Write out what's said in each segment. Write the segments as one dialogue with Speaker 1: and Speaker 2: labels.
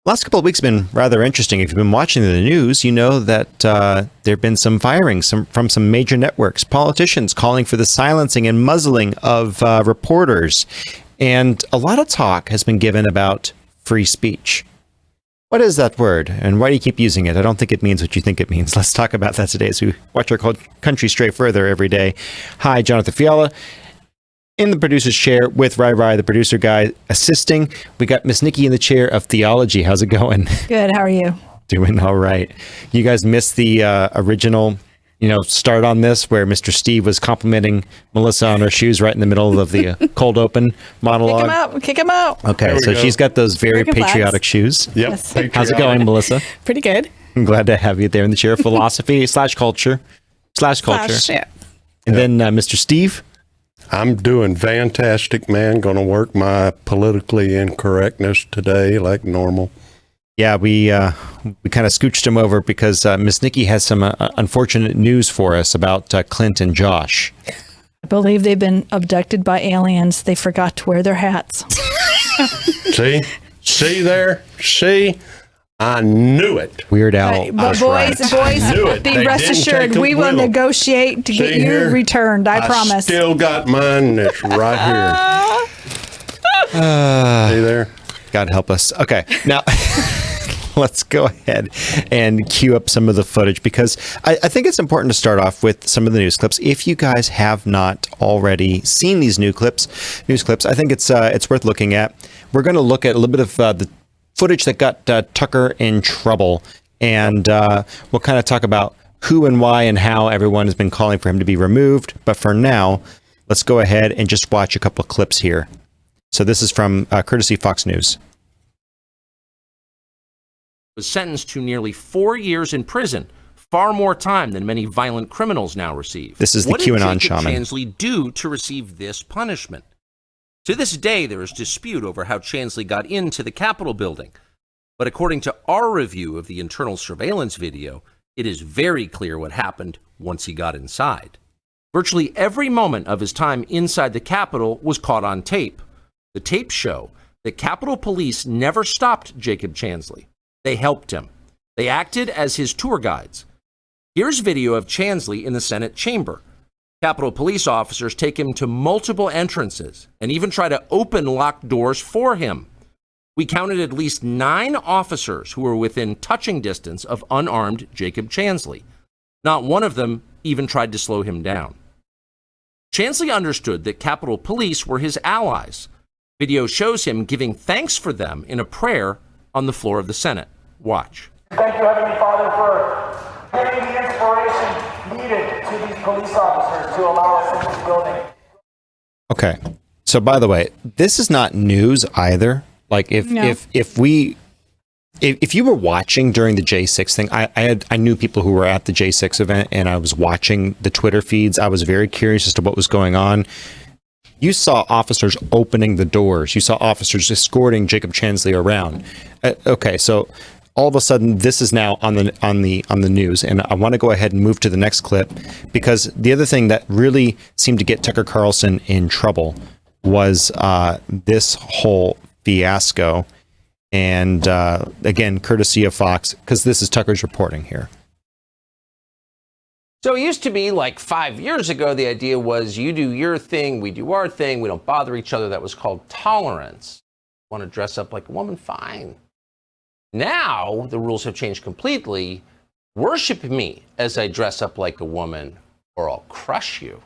Speaker 1: Last couple of weeks have been rather interesting. If you've been watching the news, you know that there have been some firings from some major networks, politicians calling for the silencing and muzzling of reporters. And a lot of talk has been given about free speech. What is that word, and why do you keep using it? I don't think it means what you think it means. Let's talk about that today as we watch our country stray further every day. Hi, Jonathan Fiala. In the producer's chair with Rai, the producer guy, assisting. We got Miss Nikki in the chair of theology. How's it going?
Speaker 2: Good. How are you?
Speaker 1: Doing all right. You guys missed the original, start on this where Mr. Steve was complimenting Melissa on her shoes right in the middle of the cold open monologue.
Speaker 2: Kick him out.
Speaker 1: Okay, so she's got those very patriotic shoes.
Speaker 3: Yep.
Speaker 2: Yes.
Speaker 1: How's it going, Melissa?
Speaker 2: Pretty good.
Speaker 1: I'm glad to have you there in the chair of philosophy / culture.
Speaker 2: Yeah.
Speaker 1: And then Mr. Steve.
Speaker 3: I'm doing fantastic, man. Going to work my politically incorrectness today like normal.
Speaker 1: Yeah, we kind of scooched him over because Miss Nikki has some unfortunate news for us about Clint and Josh.
Speaker 2: I believe they've been abducted by aliens. They forgot to wear their hats.
Speaker 3: See there? See? I knew it.
Speaker 1: Weird Al.
Speaker 2: But boys, be rest assured, we will negotiate to get you returned. I promise.
Speaker 3: I still got mine. It's right here. See there?
Speaker 1: God help us. Okay, now let's go ahead and cue up some of the footage because I think it's important to start off with some of the news clips. If you guys have not already seen these news clips, I think it's worth looking at. We're going to look at a little bit of the footage that got Tucker in trouble, and we'll kind of talk about who and why and how everyone has been calling for him to be removed. But for now, let's go ahead and just watch a couple of clips here. So this is from courtesy Fox News.
Speaker 4: Was sentenced to nearly 4 years in prison, far more time than many violent criminals now receive.
Speaker 1: This is the QAnon shaman.
Speaker 4: What did Jacob Chansley do to receive this punishment? To this day, there is dispute over how Chansley got into the Capitol building. But according to our review of the internal surveillance video, it is very clear what happened once he got inside. Virtually every moment of his time inside the Capitol was caught on tape. The tapes show that Capitol Police never stopped Jacob Chansley. They helped him. They acted as his tour guides. Here's video of Chansley in the Senate chamber. Capitol Police officers take him to multiple entrances and even try to open locked doors for him. We counted at least 9 officers who were within touching distance of unarmed Jacob Chansley. Not one of them even tried to slow him down. Chansley understood that Capitol Police were his allies. Video shows him giving thanks for them in a prayer on the floor of the Senate. Watch.
Speaker 5: Thank you, Heavenly Father, for giving the inspiration needed to these police officers to allow us in this building.
Speaker 1: Okay. So by the way, this is not news either. Like if you were watching during the J6 thing, I knew people who were at the J6 event and I was watching the Twitter feeds. I was very curious as to what was going on. You saw officers opening the doors. You saw officers escorting Jacob Chansley around. Okay, so all of a sudden, this is now on the news, and I want to go ahead and move to the next clip because the other thing that really seemed to get Tucker Carlson in trouble was this whole fiasco, and again, courtesy of Fox, because this is Tucker's reporting here.
Speaker 4: So it used to be like 5 years ago, the idea was you do your thing, we do our thing, we don't bother each other. That was called tolerance. Want to dress up like a woman? Fine. Now the rules have changed completely. Worship me as I dress up like a woman or I'll crush you.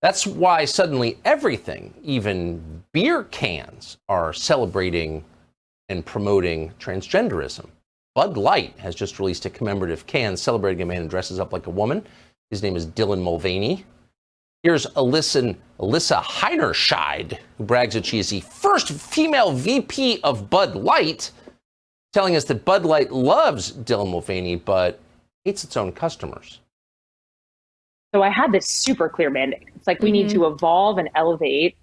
Speaker 4: That's why suddenly everything, even beer cans, are celebrating and promoting transgenderism. Bud Light has just released a commemorative can celebrating a man who dresses up like a woman. His name is Dylan Mulvaney. Here's Alyssa Heinerscheid, who brags that she is the first female VP of Bud Light, telling us that Bud Light loves Dylan Mulvaney, but hates its own customers.
Speaker 6: So I had this super clear mandate. It's like we need to evolve and elevate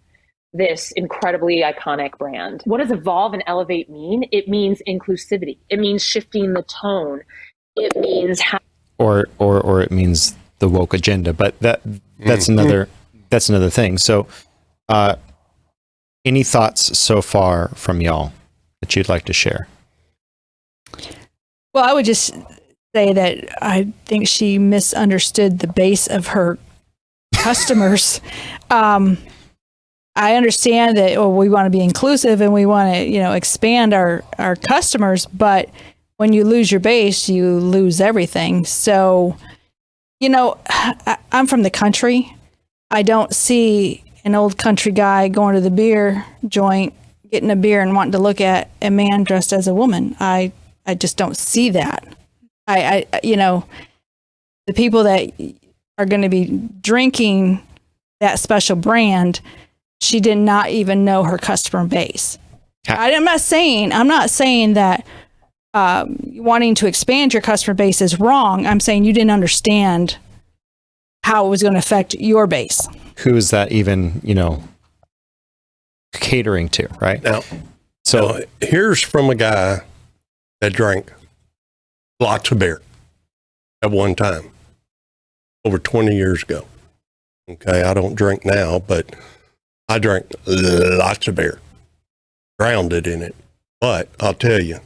Speaker 6: this incredibly iconic brand. What does evolve and elevate mean? It means inclusivity. It means shifting the tone. It means
Speaker 1: or it means the woke agenda. But that's another thing. So, any thoughts so far from y'all that you'd like to share?
Speaker 2: Well, I would just say that I think she misunderstood the base of her customers. I understand that we want to be inclusive and we want to, expand our customers, but when you lose your base, you lose everything. So, I'm from the country. I don't see an old country guy going to the beer joint, getting a beer and wanting to look at a man dressed as a woman. I just don't see that. The people that are going to be drinking that special brand, she did not even know her customer base. I'm not saying that wanting to expand your customer base is wrong. I'm saying you didn't understand how it was going to affect your base.
Speaker 1: Who is that even, catering to, right?
Speaker 3: Now, here's from a guy that drank lots of beer at one time, over 20 years ago. Okay, I don't drink now, but I drank lots of beer, drowned it in it. But I'll tell you,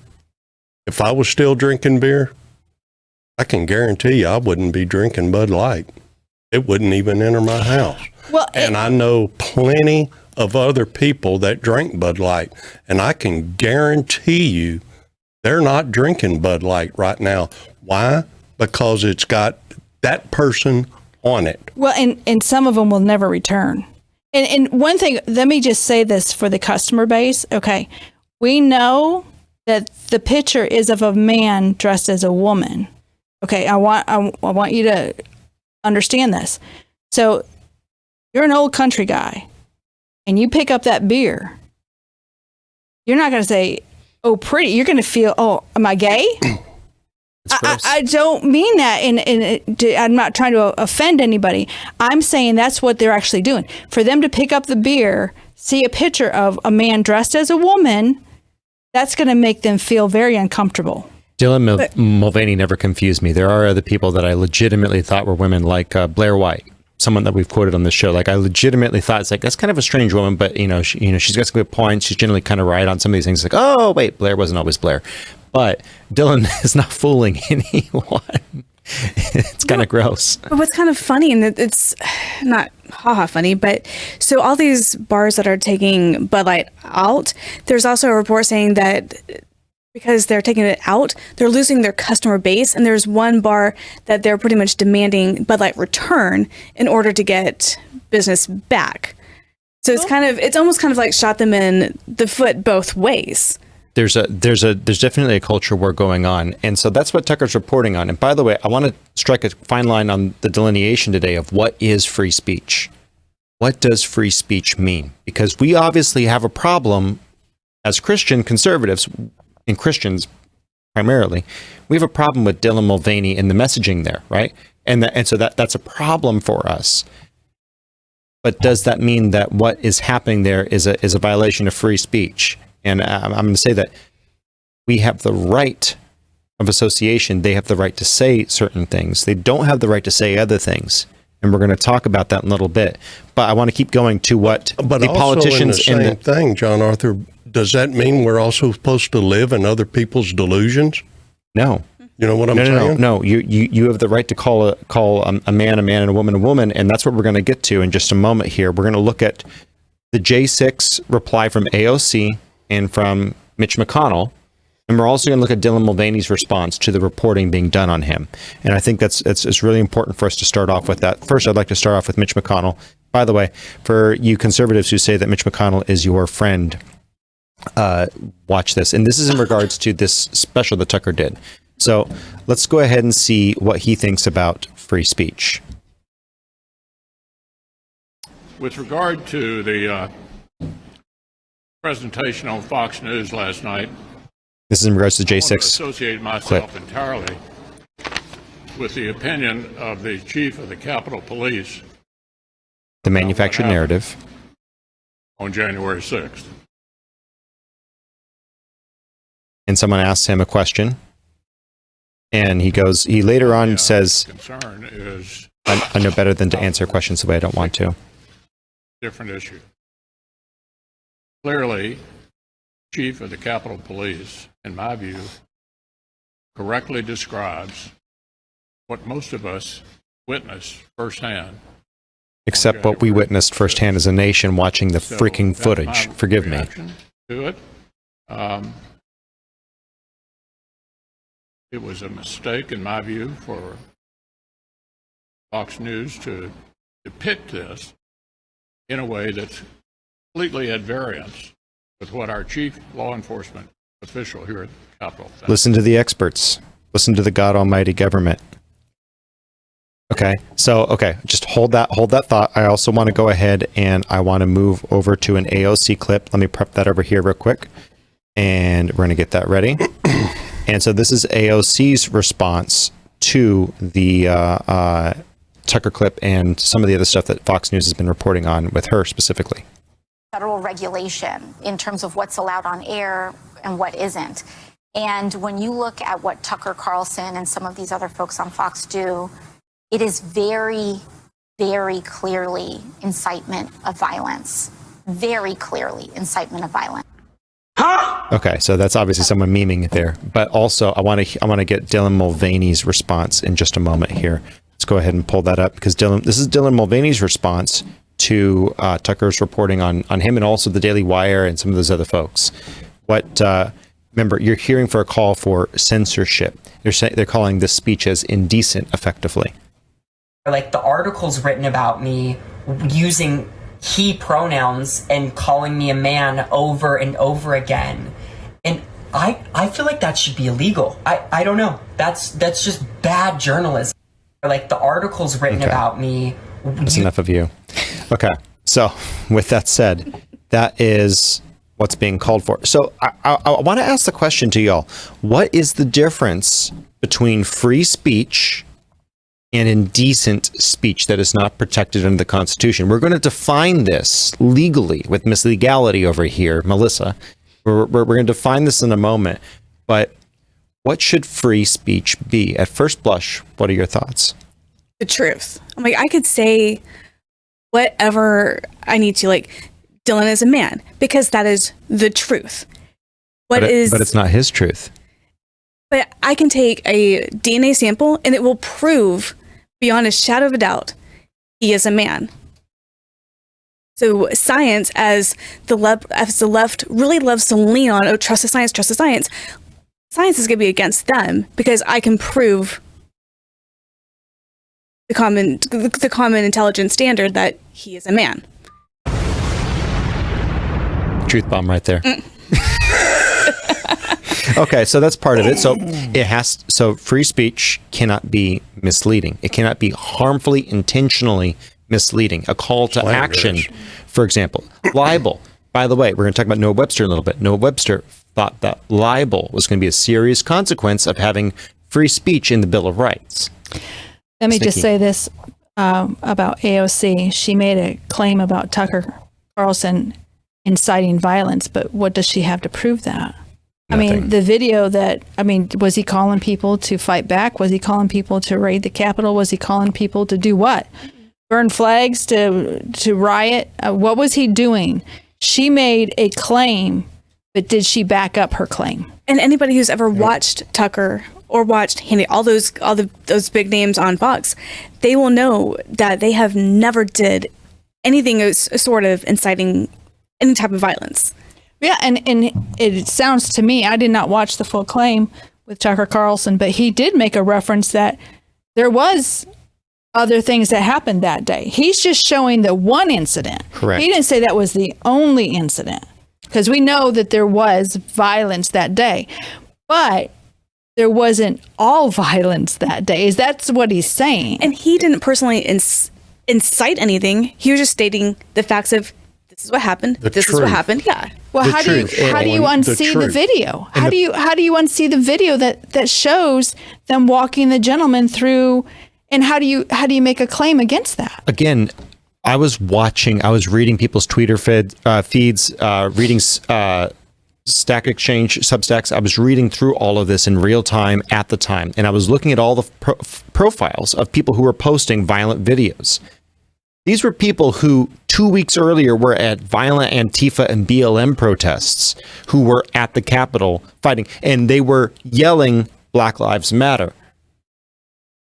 Speaker 3: if I was still drinking beer, I can guarantee you I wouldn't be drinking Bud Light. It wouldn't even enter my house. Well, and I know plenty of other people that drink Bud Light, and I can guarantee you they're not drinking Bud Light right now. Why? Because it's got that person on it.
Speaker 2: Well, and some of them will never return. And one thing, let me just say this for the customer base. Okay, we know that the picture is of a man dressed as a woman. Okay, I want you to understand this. So you're an old country guy and you pick up that beer. You're not going to say, oh, pretty. You're going to feel, oh, am I gay? I don't mean that. And I'm not trying to offend anybody. I'm saying that's what they're actually doing. For them to pick up the beer, see a picture of a man dressed as a woman, that's going to make them feel very uncomfortable.
Speaker 1: Dylan Mulvaney never confused me. There are other people that I legitimately thought were women, like Blair White, someone that we've quoted on the show. Like, I legitimately thought, it's like, that's kind of a strange woman, but she's got some good points. She's generally kind of right on some of these things. Like, oh wait, Blair wasn't always Blair. But Dylan is not fooling anyone. It's kind of gross.
Speaker 7: But what's kind of funny, and it's not haha funny, but so all these bars that are taking Bud Light out, there's also a report saying that because they're taking it out, they're losing their customer base. And there's one bar that they're pretty much demanding Bud Light return in order to get business back. So it's almost kind of like shot them in the foot both ways.
Speaker 1: There's definitely a culture war going on. And so that's what Tucker's reporting on. And by the way, I want to strike a fine line on the delineation today of what is free speech. What does free speech mean? Because we obviously have a problem as Christian conservatives, and Christians primarily, we have a problem with Dylan Mulvaney and the messaging there, right? And so that's a problem for us. But does that mean that what is happening there is a violation of free speech? And I'm going to say that we have the right of association. They have the right to say certain things. They don't have the right to say other things. And we're going to talk about that in a little bit. But I want to keep going to what the politicians
Speaker 3: in the same thing, John Arthur. Does that mean we're also supposed to live in other people's delusions?
Speaker 1: No.
Speaker 3: You know what I'm saying?
Speaker 1: No. You have the right to call a man and a woman, and that's what we're going to get to in just a moment here. We're going to look at the J6 reply from AOC and from Mitch McConnell, and we're also going to look at Dylan Mulvaney's response to the reporting being done on him. And I think it's really important for us to start off with that. First, I'd like to start off with Mitch McConnell. By the way, for you conservatives who say that Mitch McConnell is your friend, watch this. And this is in regards to this special that Tucker did. So let's go ahead and see what he thinks about free speech.
Speaker 8: With regard to the presentation on Fox News last night,
Speaker 1: this is in regards to J6
Speaker 8: I associate myself entirely with the opinion of the chief of the Capitol Police,
Speaker 1: the manufactured narrative
Speaker 8: on January 6th.
Speaker 1: And someone asks him a question, and he later on says,
Speaker 8: concern is
Speaker 1: I know better than to answer questions the way I don't want to.
Speaker 8: Different issue. Clearly, chief of the Capitol Police, in my view, correctly describes what most of us witnessed firsthand.
Speaker 1: Except what we witnessed firsthand as a nation watching the
Speaker 8: So
Speaker 1: freaking
Speaker 8: that's
Speaker 1: footage.
Speaker 8: my
Speaker 1: Forgive me.
Speaker 8: reaction to it. It was a mistake, in my view, for Fox News to depict this in a way that's completely at variance with what our chief law enforcement official here at the Capitol thinks.
Speaker 1: Listen to the experts. Listen to the God Almighty government. Okay, so just hold that thought. I also want to go ahead and I want to move over to an AOC clip. Let me prep that over here real quick, and we're going to get that ready. And so this is AOC's response to the Tucker clip and some of the other stuff that Fox News has been reporting on with her specifically.
Speaker 9: Federal regulation in terms of what's allowed on air and what isn't. And when you look at what Tucker Carlson and some of these other folks on Fox do, it is very, very clearly incitement of violence. Very clearly incitement of violence.
Speaker 1: Okay, so that's obviously someone memeing it there. But also, I want to get Dylan Mulvaney's response in just a moment here. Let's go ahead and pull that up because this is Dylan Mulvaney's response to Tucker's reporting on him and also the Daily Wire and some of those other folks. Remember, you're hearing for a call for censorship. They're calling this speech as indecent, effectively.
Speaker 10: Like the articles written about me using he pronouns and calling me a man over and over again. And I feel like that should be illegal. I don't know. That's just bad journalism. Like the articles written about me.
Speaker 1: That's enough of you. Okay. So with that said, that is what's being called for. So I want to ask the question to y'all. What is the difference between free speech and indecent speech that is not protected under the Constitution? We're going to define this legally with Miss Legality over here, Melissa. We're going to define this in a moment. But what should free speech be? At first blush, what are your thoughts?
Speaker 7: The truth. I'm like, I could say whatever I need to, like, Dylan is a man, because that is the truth.
Speaker 1: But it's not his truth.
Speaker 7: But I can take a DNA sample and it will prove beyond a shadow of a doubt he is a man. So science, as the left really loves to lean on, oh, trust the science, science is going to be against them because I can prove the common intelligence standard that he is a man.
Speaker 1: Truth bomb right there. Okay, so that's part of it. So free speech cannot be misleading. It cannot be harmfully, intentionally misleading. A call to action, for example, libel. By the way, we're going to talk about Noah Webster in a little bit. Noah Webster thought that libel was going to be a serious consequence of having free speech in the Bill of Rights.
Speaker 2: Let me just say this about AOC. She made a claim about Tucker Carlson inciting violence, but what does she have to prove that? Nothing. I mean, the video was he calling people to fight back? Was he calling people to raid the Capitol? Was he calling people to do what? Burn flags, to riot? What was he doing? She made a claim, but did she back up her claim?
Speaker 7: And anybody who's ever watched Tucker or watched all those big names on Fox, they will know that they have never did anything sort of inciting any type of violence.
Speaker 2: Yeah, and it sounds to me, I did not watch the full claim with Tucker Carlson, but he did make a reference that there was other things that happened that day. He's just showing the one incident.
Speaker 1: Correct.
Speaker 2: He didn't say that was the only incident, because we know that there was violence that day, but there wasn't all violence that day. That's what he's saying.
Speaker 7: And he didn't personally incite anything. He was just stating the facts of this is what happened. This is what happened. Yeah.
Speaker 2: Well, how do you unsee the video? How do you unsee the video that shows them walking the gentleman through? And how do you make a claim against that?
Speaker 1: Again, I was reading people's Twitter feeds, reading Stack Exchange Substacks. I was reading through all of this in real time at the time, and I was looking at all the profiles of people who were posting violent videos. These were people who 2 weeks earlier were at violent Antifa and BLM protests, who were at the Capitol fighting, and they were yelling Black Lives Matter.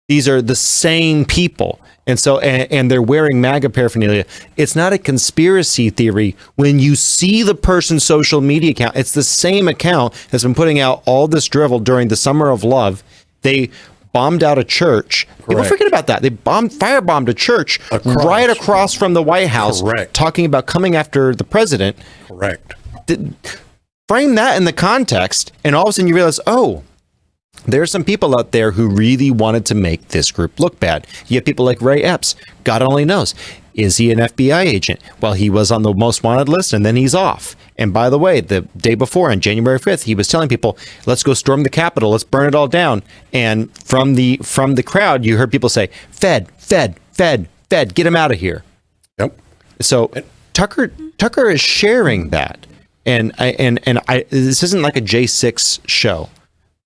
Speaker 1: These are the same people. And so, and they're wearing MAGA paraphernalia. It's not a conspiracy theory when you see the person's social media account. It's the same account that's been putting out all this drivel during the summer of love. They bombed out a church. People forget about that. They firebombed a church right across from the White House, talking about coming after the president.
Speaker 3: Correct.
Speaker 1: Frame that in the context, and all of a sudden you realize, oh, there are some people out there who really wanted to make this group look bad. You have people like Ray Epps. God only knows. Is he an FBI agent? Well, he was on the most wanted list, and then he's off. And by the way, the day before, on January 5th, he was telling people, let's go storm the Capitol. Let's burn it all down. And from the crowd, you heard people say, Fed, get him out of here.
Speaker 3: Yep.
Speaker 1: So Tucker is sharing that. And I this isn't like a J6 show.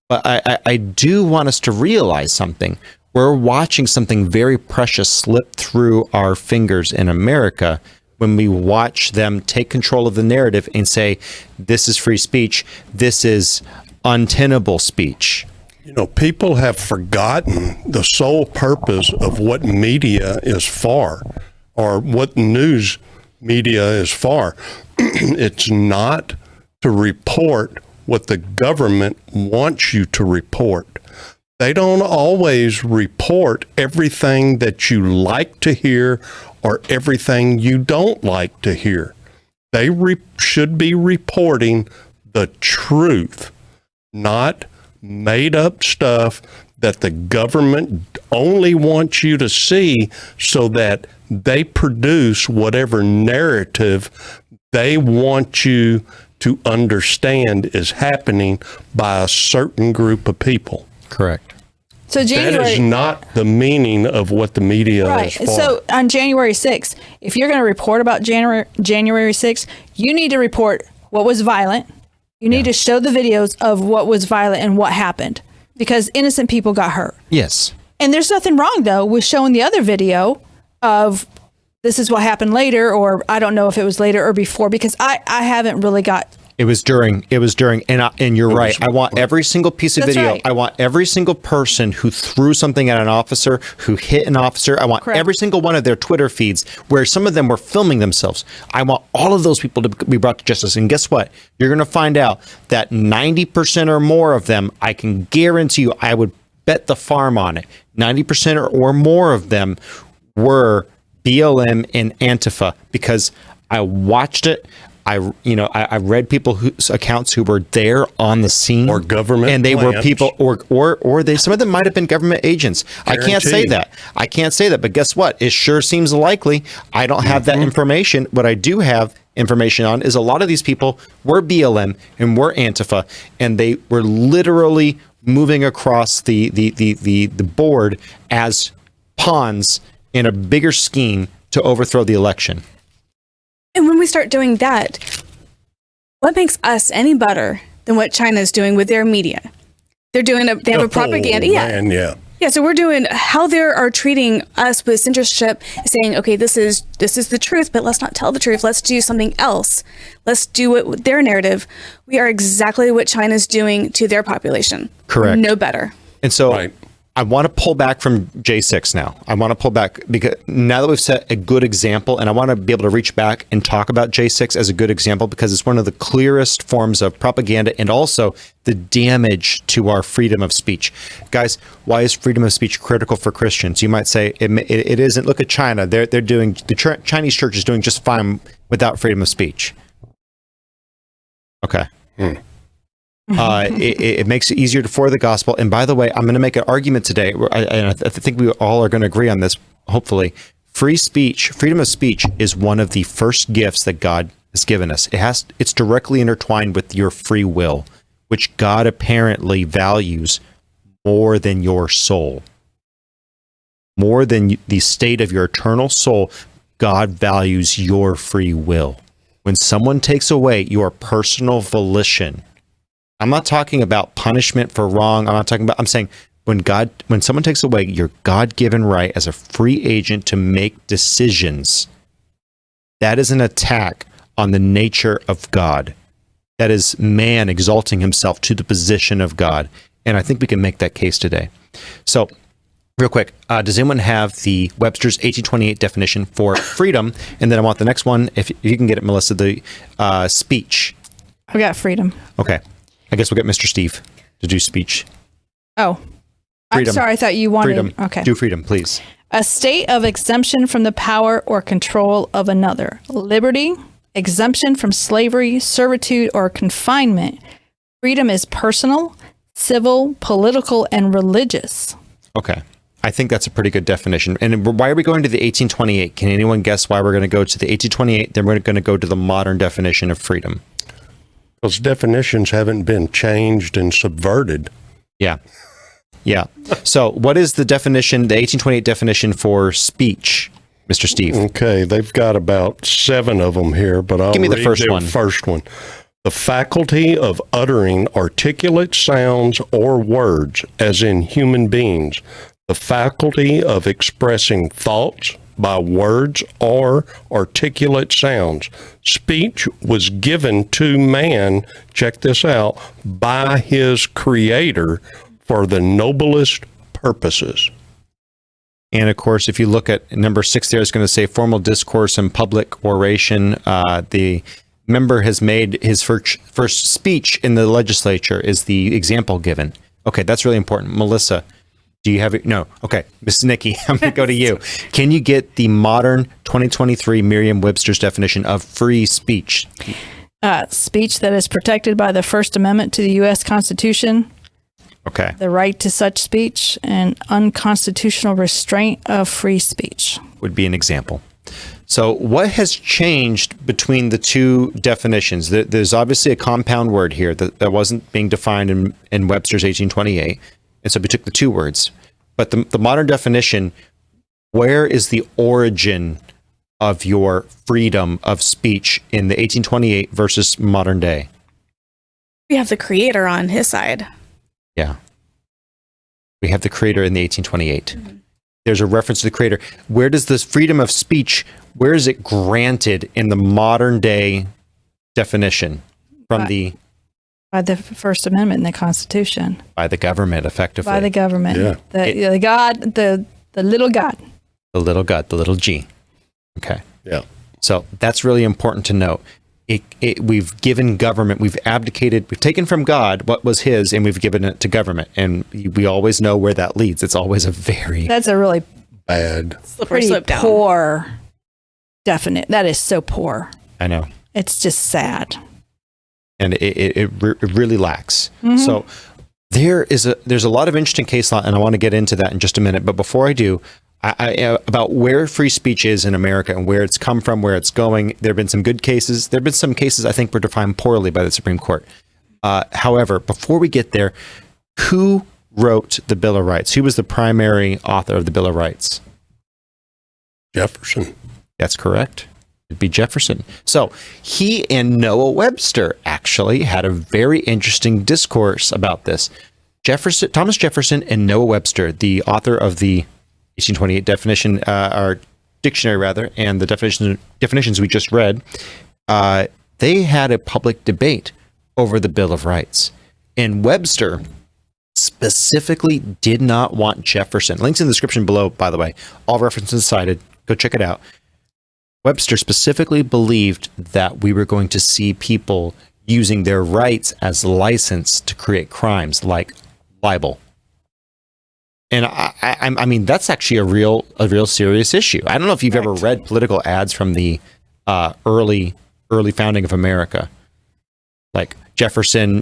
Speaker 1: But I do want us to realize something. We're watching something very precious slip through our fingers in America when we watch them take control of the narrative and say, this is free speech, this is untenable speech.
Speaker 3: You know, people have forgotten the sole purpose of what media is for, or what news media is for. It's not to report what the government wants you to report. They don't always report everything that you like to hear or everything you don't like to hear. They should be reporting the truth, not made up stuff that the government only wants you to see so that they produce whatever narrative they want you to understand is happening by a certain group of people.
Speaker 1: Correct.
Speaker 2: So January,
Speaker 3: that is not the meaning of what the media is for.
Speaker 2: So on January 6th, if you're going to report about January 6th, you need to report what was violent. You need to show the videos of what was violent and what happened, because innocent people got hurt.
Speaker 1: Yes.
Speaker 2: And there's nothing wrong, though, with showing the other video of this is what happened later, or I don't know if it was later or before, because I haven't really got...
Speaker 1: It was during, and you're right. I want every single piece of video. Right. I want every single person who threw something at an officer, who hit an officer. I want every single one of their Twitter feeds where some of them were filming themselves. I want all of those people to be brought to justice. And guess what? You're going to find out that 90% or more of them, I can guarantee you, I would bet the farm on it, 90% or more of them were BLM and Antifa, because I watched it. I read people whose accounts who were there on the scene,
Speaker 3: or government,
Speaker 1: and they
Speaker 3: plants.
Speaker 1: were people, or they, some of them might have been government agents.
Speaker 3: Guaranteed.
Speaker 1: I can't say that, but guess what? It sure seems likely. I don't have that information. What I do have information on is a lot of these people were BLM and were Antifa, and they were literally moving across the board as pawns in a bigger scheme to overthrow the election.
Speaker 7: And when we start doing that, what makes us any better than what China's doing with their media? They have a propaganda. Yeah, so we're doing how they are treating us with censorship, saying, okay, this is the truth, but let's not tell the truth. Let's do something else. Let's do it with their narrative. We are exactly what China's doing to their population.
Speaker 1: Correct.
Speaker 7: No better.
Speaker 1: And so I want to pull back from J6 now. I want to pull back because now that we've set a good example, and I want to be able to reach back and talk about J6 as a good example, because it's one of the clearest forms of propaganda and also the damage to our freedom of speech. Guys, why is freedom of speech critical for Christians? You might say it isn't. Look at China. They're doing, the Chinese church is doing just fine without freedom of speech. Okay. It makes it easier to forward the gospel. And by the way, I'm going to make an argument today, and I think we all are going to agree on this, hopefully. Free speech, freedom of speech, is one of the first gifts that God has given us. It's directly intertwined with your free will, which God apparently values more than your soul. More than the state of your eternal soul, God values your free will. When someone takes away your personal volition, I'm not talking about punishment for wrong. I'm saying when someone takes away your God-given right as a free agent to make decisions, that is an attack on the nature of God. That is man exalting himself to the position of God. And I think we can make that case today. So, real quick, does anyone have the Webster's 1828 definition for freedom? And then I want the next one, if you can get it, Melissa, the speech.
Speaker 2: I've got freedom.
Speaker 1: Okay. I guess we'll get Mr. Steve to do speech.
Speaker 2: Oh,
Speaker 1: Freedom.
Speaker 2: I'm sorry. I thought you wanted.
Speaker 1: Freedom.
Speaker 2: Okay.
Speaker 1: Do freedom, please.
Speaker 2: A state of exemption from the power or control of another. Liberty, exemption from slavery, servitude, or confinement. Freedom is personal, civil, political, and religious.
Speaker 1: Okay. I think that's a pretty good definition. And why are we going to the 1828? Can anyone guess why we're going to go to the 1828? Then we're going to go to the modern definition of freedom.
Speaker 3: Those definitions haven't been changed and subverted.
Speaker 1: Yeah. Yeah. So what is the definition, the 1828 definition for speech, Mr. Steve?
Speaker 3: Okay, they've got about 7 of them here, but I'll
Speaker 1: Give me the
Speaker 3: read
Speaker 1: first one.
Speaker 3: First one. The faculty of uttering articulate sounds or words, as in human beings. The faculty of expressing thoughts by words or articulate sounds. Speech was given to man, check this out, by his creator for the noblest purposes.
Speaker 1: And of course, if you look at number 6 there, it's going to say formal discourse and public oration. The member has made his first speech in the legislature is the example given. Okay, that's really important. Melissa, do you have it? No. Okay, Miss Nikki, I'm going to go to you. Can you get the modern 2023 Merriam-Webster's definition of free speech?
Speaker 2: Speech that is protected by the First Amendment to the U.S. Constitution.
Speaker 1: Okay.
Speaker 2: The right to such speech and unconstitutional restraint of free speech.
Speaker 1: Would be an example. So what has changed between the two definitions? There's obviously a compound word here that wasn't being defined in Webster's 1828. And so we took the two words. But the modern definition, where is the origin of your freedom of speech in the 1828 versus modern day?
Speaker 7: We have the creator on his side.
Speaker 1: Yeah. We have the creator in the 1828. Mm-hmm. There's a reference to the creator. Where does this freedom of speech, where is it granted in the modern day definition from
Speaker 2: by the First Amendment in the Constitution?
Speaker 1: By the government, effectively.
Speaker 2: By the government.
Speaker 3: Yeah.
Speaker 2: The God, the little God.
Speaker 1: The little God, the little G. Okay.
Speaker 3: Yeah.
Speaker 1: So that's really important to note. We've given government, we've abdicated, we've taken from God what was his and we've given it to government. And we always know where that leads. It's always a very...
Speaker 2: That's a really
Speaker 3: bad,
Speaker 2: pretty poor definite. That is so poor.
Speaker 1: I know.
Speaker 2: It's just sad.
Speaker 1: And it really lacks.
Speaker 2: Mm-hmm.
Speaker 1: So there's a lot of interesting case law, and I want to get into that in just a minute. But before I do, about where free speech is in America and where it's come from, where it's going. There have been some good cases. There have been some cases I think were defined poorly by the Supreme Court. However, before we get there, who wrote the Bill of Rights? Who was the primary author of the Bill of Rights?
Speaker 3: Jefferson. That's
Speaker 1: correct. It'd be Jefferson. So he and Noah Webster actually had a very interesting discourse about this. Thomas Jefferson and Noah Webster, the author of the 1828 definition, or dictionary rather, and the definitions we just read, they had a public debate over the Bill of Rights. And Webster specifically did not want Jefferson. Links in the description below, by the way. All references cited. Go check it out. Webster specifically believed that we were going to see people using their rights as license to create crimes like libel. And I mean, that's actually a real serious issue. I don't know if you've ever read political ads from the early founding of America. Like Jefferson,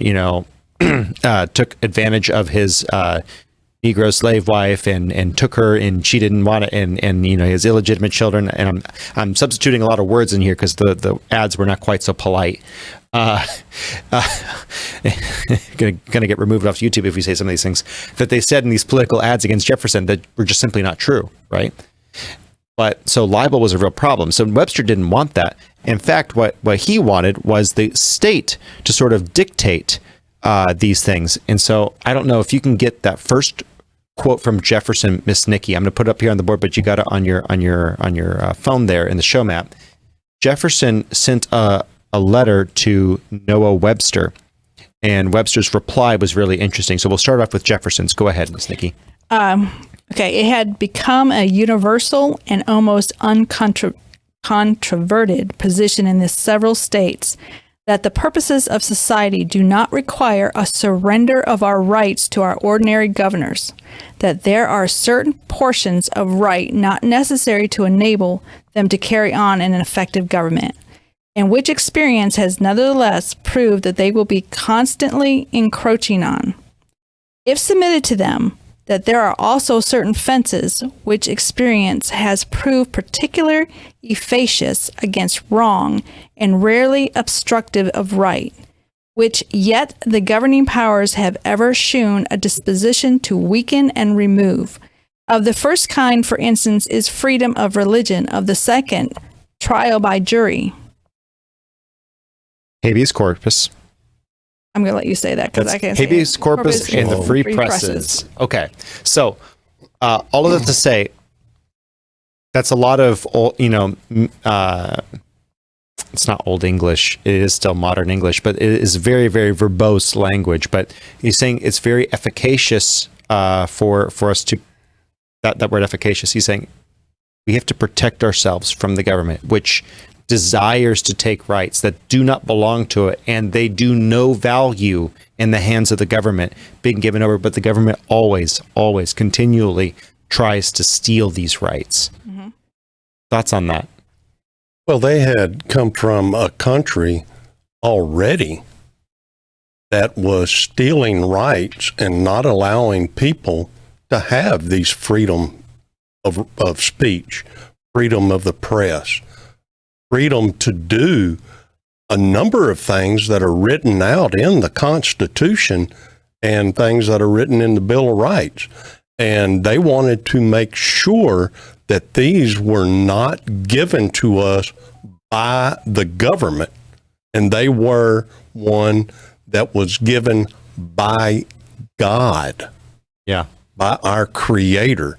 Speaker 1: took advantage of his Negro slave wife and took her, and she didn't want it, and his illegitimate children. And I'm substituting a lot of words in here because the ads were not quite so polite. Gonna get removed off YouTube if we say some of these things that they said in these political ads against Jefferson that were just simply not true, right? But so libel was a real problem. So Webster didn't want that. In fact, what he wanted was the state to sort of dictate these things. And so I don't know if you can get that first quote from Jefferson, Miss Nikki. I'm going to put it up here on the board, but you got it on your phone there in the show map. Jefferson sent a a letter to Noah Webster. And Webster's reply was really interesting. So we'll start off with Jefferson's. Go ahead, Ms. Nikki.
Speaker 2: Okay, it had become a universal and almost uncontroverted position in the several states that the purposes of society do not require a surrender of our rights to our ordinary governors, that there are certain portions of right not necessary to enable them to carry on an effective government, and which experience has nevertheless proved that they will be constantly encroaching on. If submitted to them, that there are also certain fences which experience has proved particularly efficacious against wrong and rarely obstructive of right, which yet the governing powers have ever shewn a disposition to weaken and remove. Of the first kind, for instance, is freedom of religion; of the second, trial by jury.
Speaker 1: Habeas corpus.
Speaker 2: I'm going to let you say that because I can't say it.
Speaker 1: Habeas corpus and the free presses. Okay. So, all of that to say, that's a lot of, it's not Old English. It is still modern English, but it is very, very verbose language. But he's saying it's very efficacious for us to, that word efficacious, he's saying we have to protect ourselves from the government, which desires to take rights that do not belong to it, and they do no value in the hands of the government being given over, but the government always continually tries to steal these rights. Mm-hmm. Thoughts on that?
Speaker 3: Well, they had come from a country already that was stealing rights and not allowing people to have these freedom of speech, freedom of the press, freedom to do a number of things that are written out in the Constitution and things that are written in the Bill of Rights. And they wanted to make sure that these were not given to us by the government, and they were one that was given by God, by our Creator.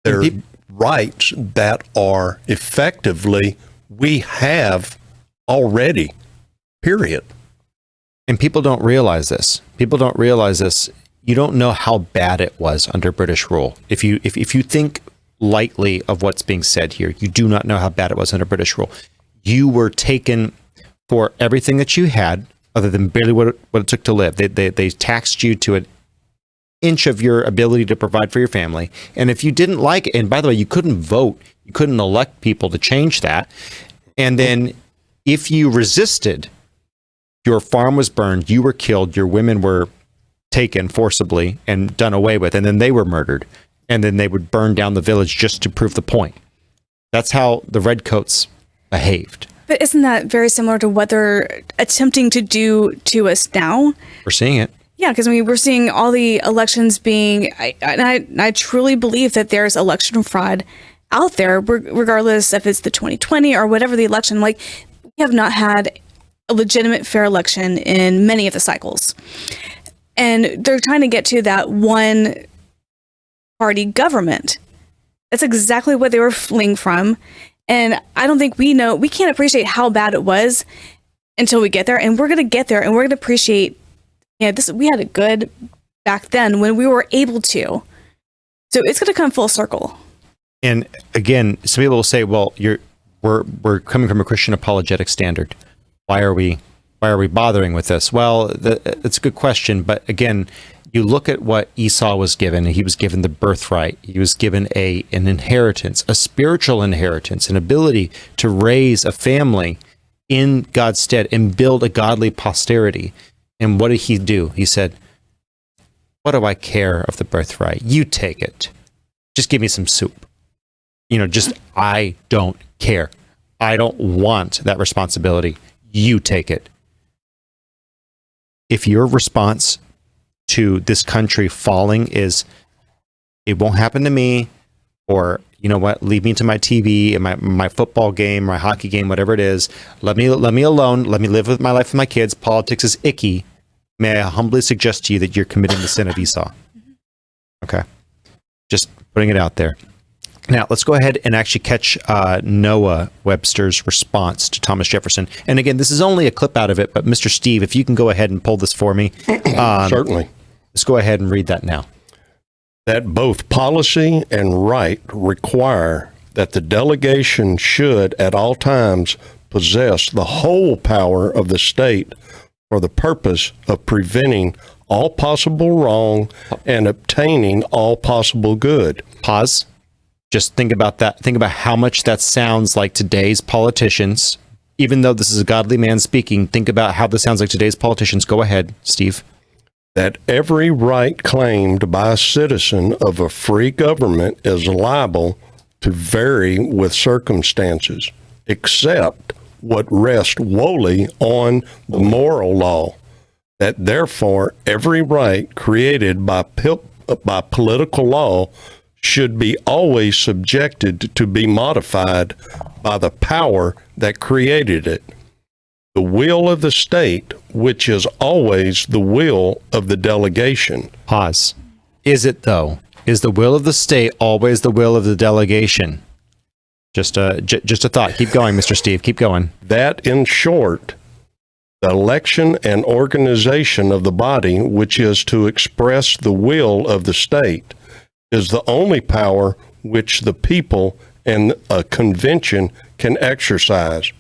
Speaker 3: They're rights that are effectively we have already, period.
Speaker 1: And people don't realize this. You don't know how bad it was under British rule. If you think lightly of what's being said here, you do not know how bad it was under British rule. You were taken for everything that you had, other than barely what it took to live. They taxed you to an inch of your ability to provide for your family. And if you didn't like it, and by the way, you couldn't vote, you couldn't elect people to change that. And then if you resisted, your farm was burned, you were killed, your women were taken forcibly and done away with, and then they were murdered. And then they would burn down the village just to prove the point. That's how the redcoats behaved.
Speaker 7: But isn't that very similar to what they're attempting to do to us now?
Speaker 1: We're seeing it.
Speaker 7: Yeah, because we're seeing all the elections being, I truly believe that there's election fraud out there, regardless if it's the 2020 or whatever the election. Like, we have not had a legitimate, fair election in many of the cycles. And they're trying to get to that one party government. That's exactly what they were fleeing from. And I don't think we can't appreciate how bad it was until we get there. And we're going to get there, and we're going to appreciate, we had it good back then when we were able to. So it's going to come full circle.
Speaker 1: And again, some people will say, well, we're coming from a Christian apologetic standard. Why are we bothering with this? Well, it's a good question. But again, you look at what Esau was given. He was given the birthright. He was given an inheritance, a spiritual inheritance, an ability to raise a family in God's stead and build a godly posterity. And what did he do? He said, what do I care of the birthright? You take it. Just give me some soup. I don't care. I don't want that responsibility. You take it. If your response to this country falling is, it won't happen to me, or you know what, leave me to my TV and my football game, my hockey game, whatever it is, let me alone, let me live with my life with my kids, politics is icky, may I humbly suggest to you that you're committing the sin of Esau. Okay, just putting it out there. Now, let's go ahead and actually catch Noah Webster's response to Thomas Jefferson. And again, this is only a clip out of it, but Mr. Steve, if you can go ahead and pull this for me.
Speaker 3: Certainly.
Speaker 1: Let's go ahead and read that now.
Speaker 3: That both policy and right require that the delegation should at all times possess the whole power of the state for the purpose of preventing all possible wrong and obtaining all possible good.
Speaker 1: Pause. Just think about that. Think about how much that sounds like today's politicians. Even though this is a godly man speaking, think about how this sounds like today's politicians. Go ahead, Steve.
Speaker 3: That every right claimed by a citizen of a free government is liable to vary with circumstances, except what rests wholly on the moral law. That therefore every right created by political law should be always subjected to be modified by the power that created it. The will of the state, which is always the will of the delegation.
Speaker 1: Pause. Is it, though? Is the will of the state always the will of the delegation? Just a thought. Keep going, Mr. Steve. Keep going.
Speaker 3: That, in short, the election and organization of the body, which is to express the will of the state, is the only power which the people and a convention can exercise,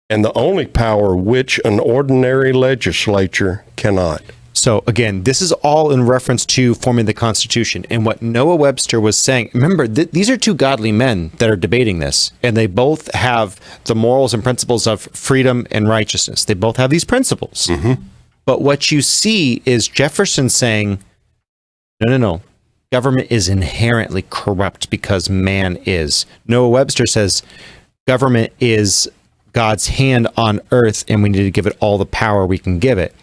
Speaker 3: and the only power which an ordinary legislature cannot.
Speaker 1: So again, this is all in reference to forming the Constitution. And what Noah Webster was saying, remember, these are two godly men that are debating this, and they both have the morals and principles of freedom and righteousness. They both have these principles.
Speaker 3: Mm-hmm.
Speaker 1: But what you see is Jefferson saying, no. Government is inherently corrupt because man is. Noah Webster says government is God's hand on earth, and we need to give it all the power we can give it.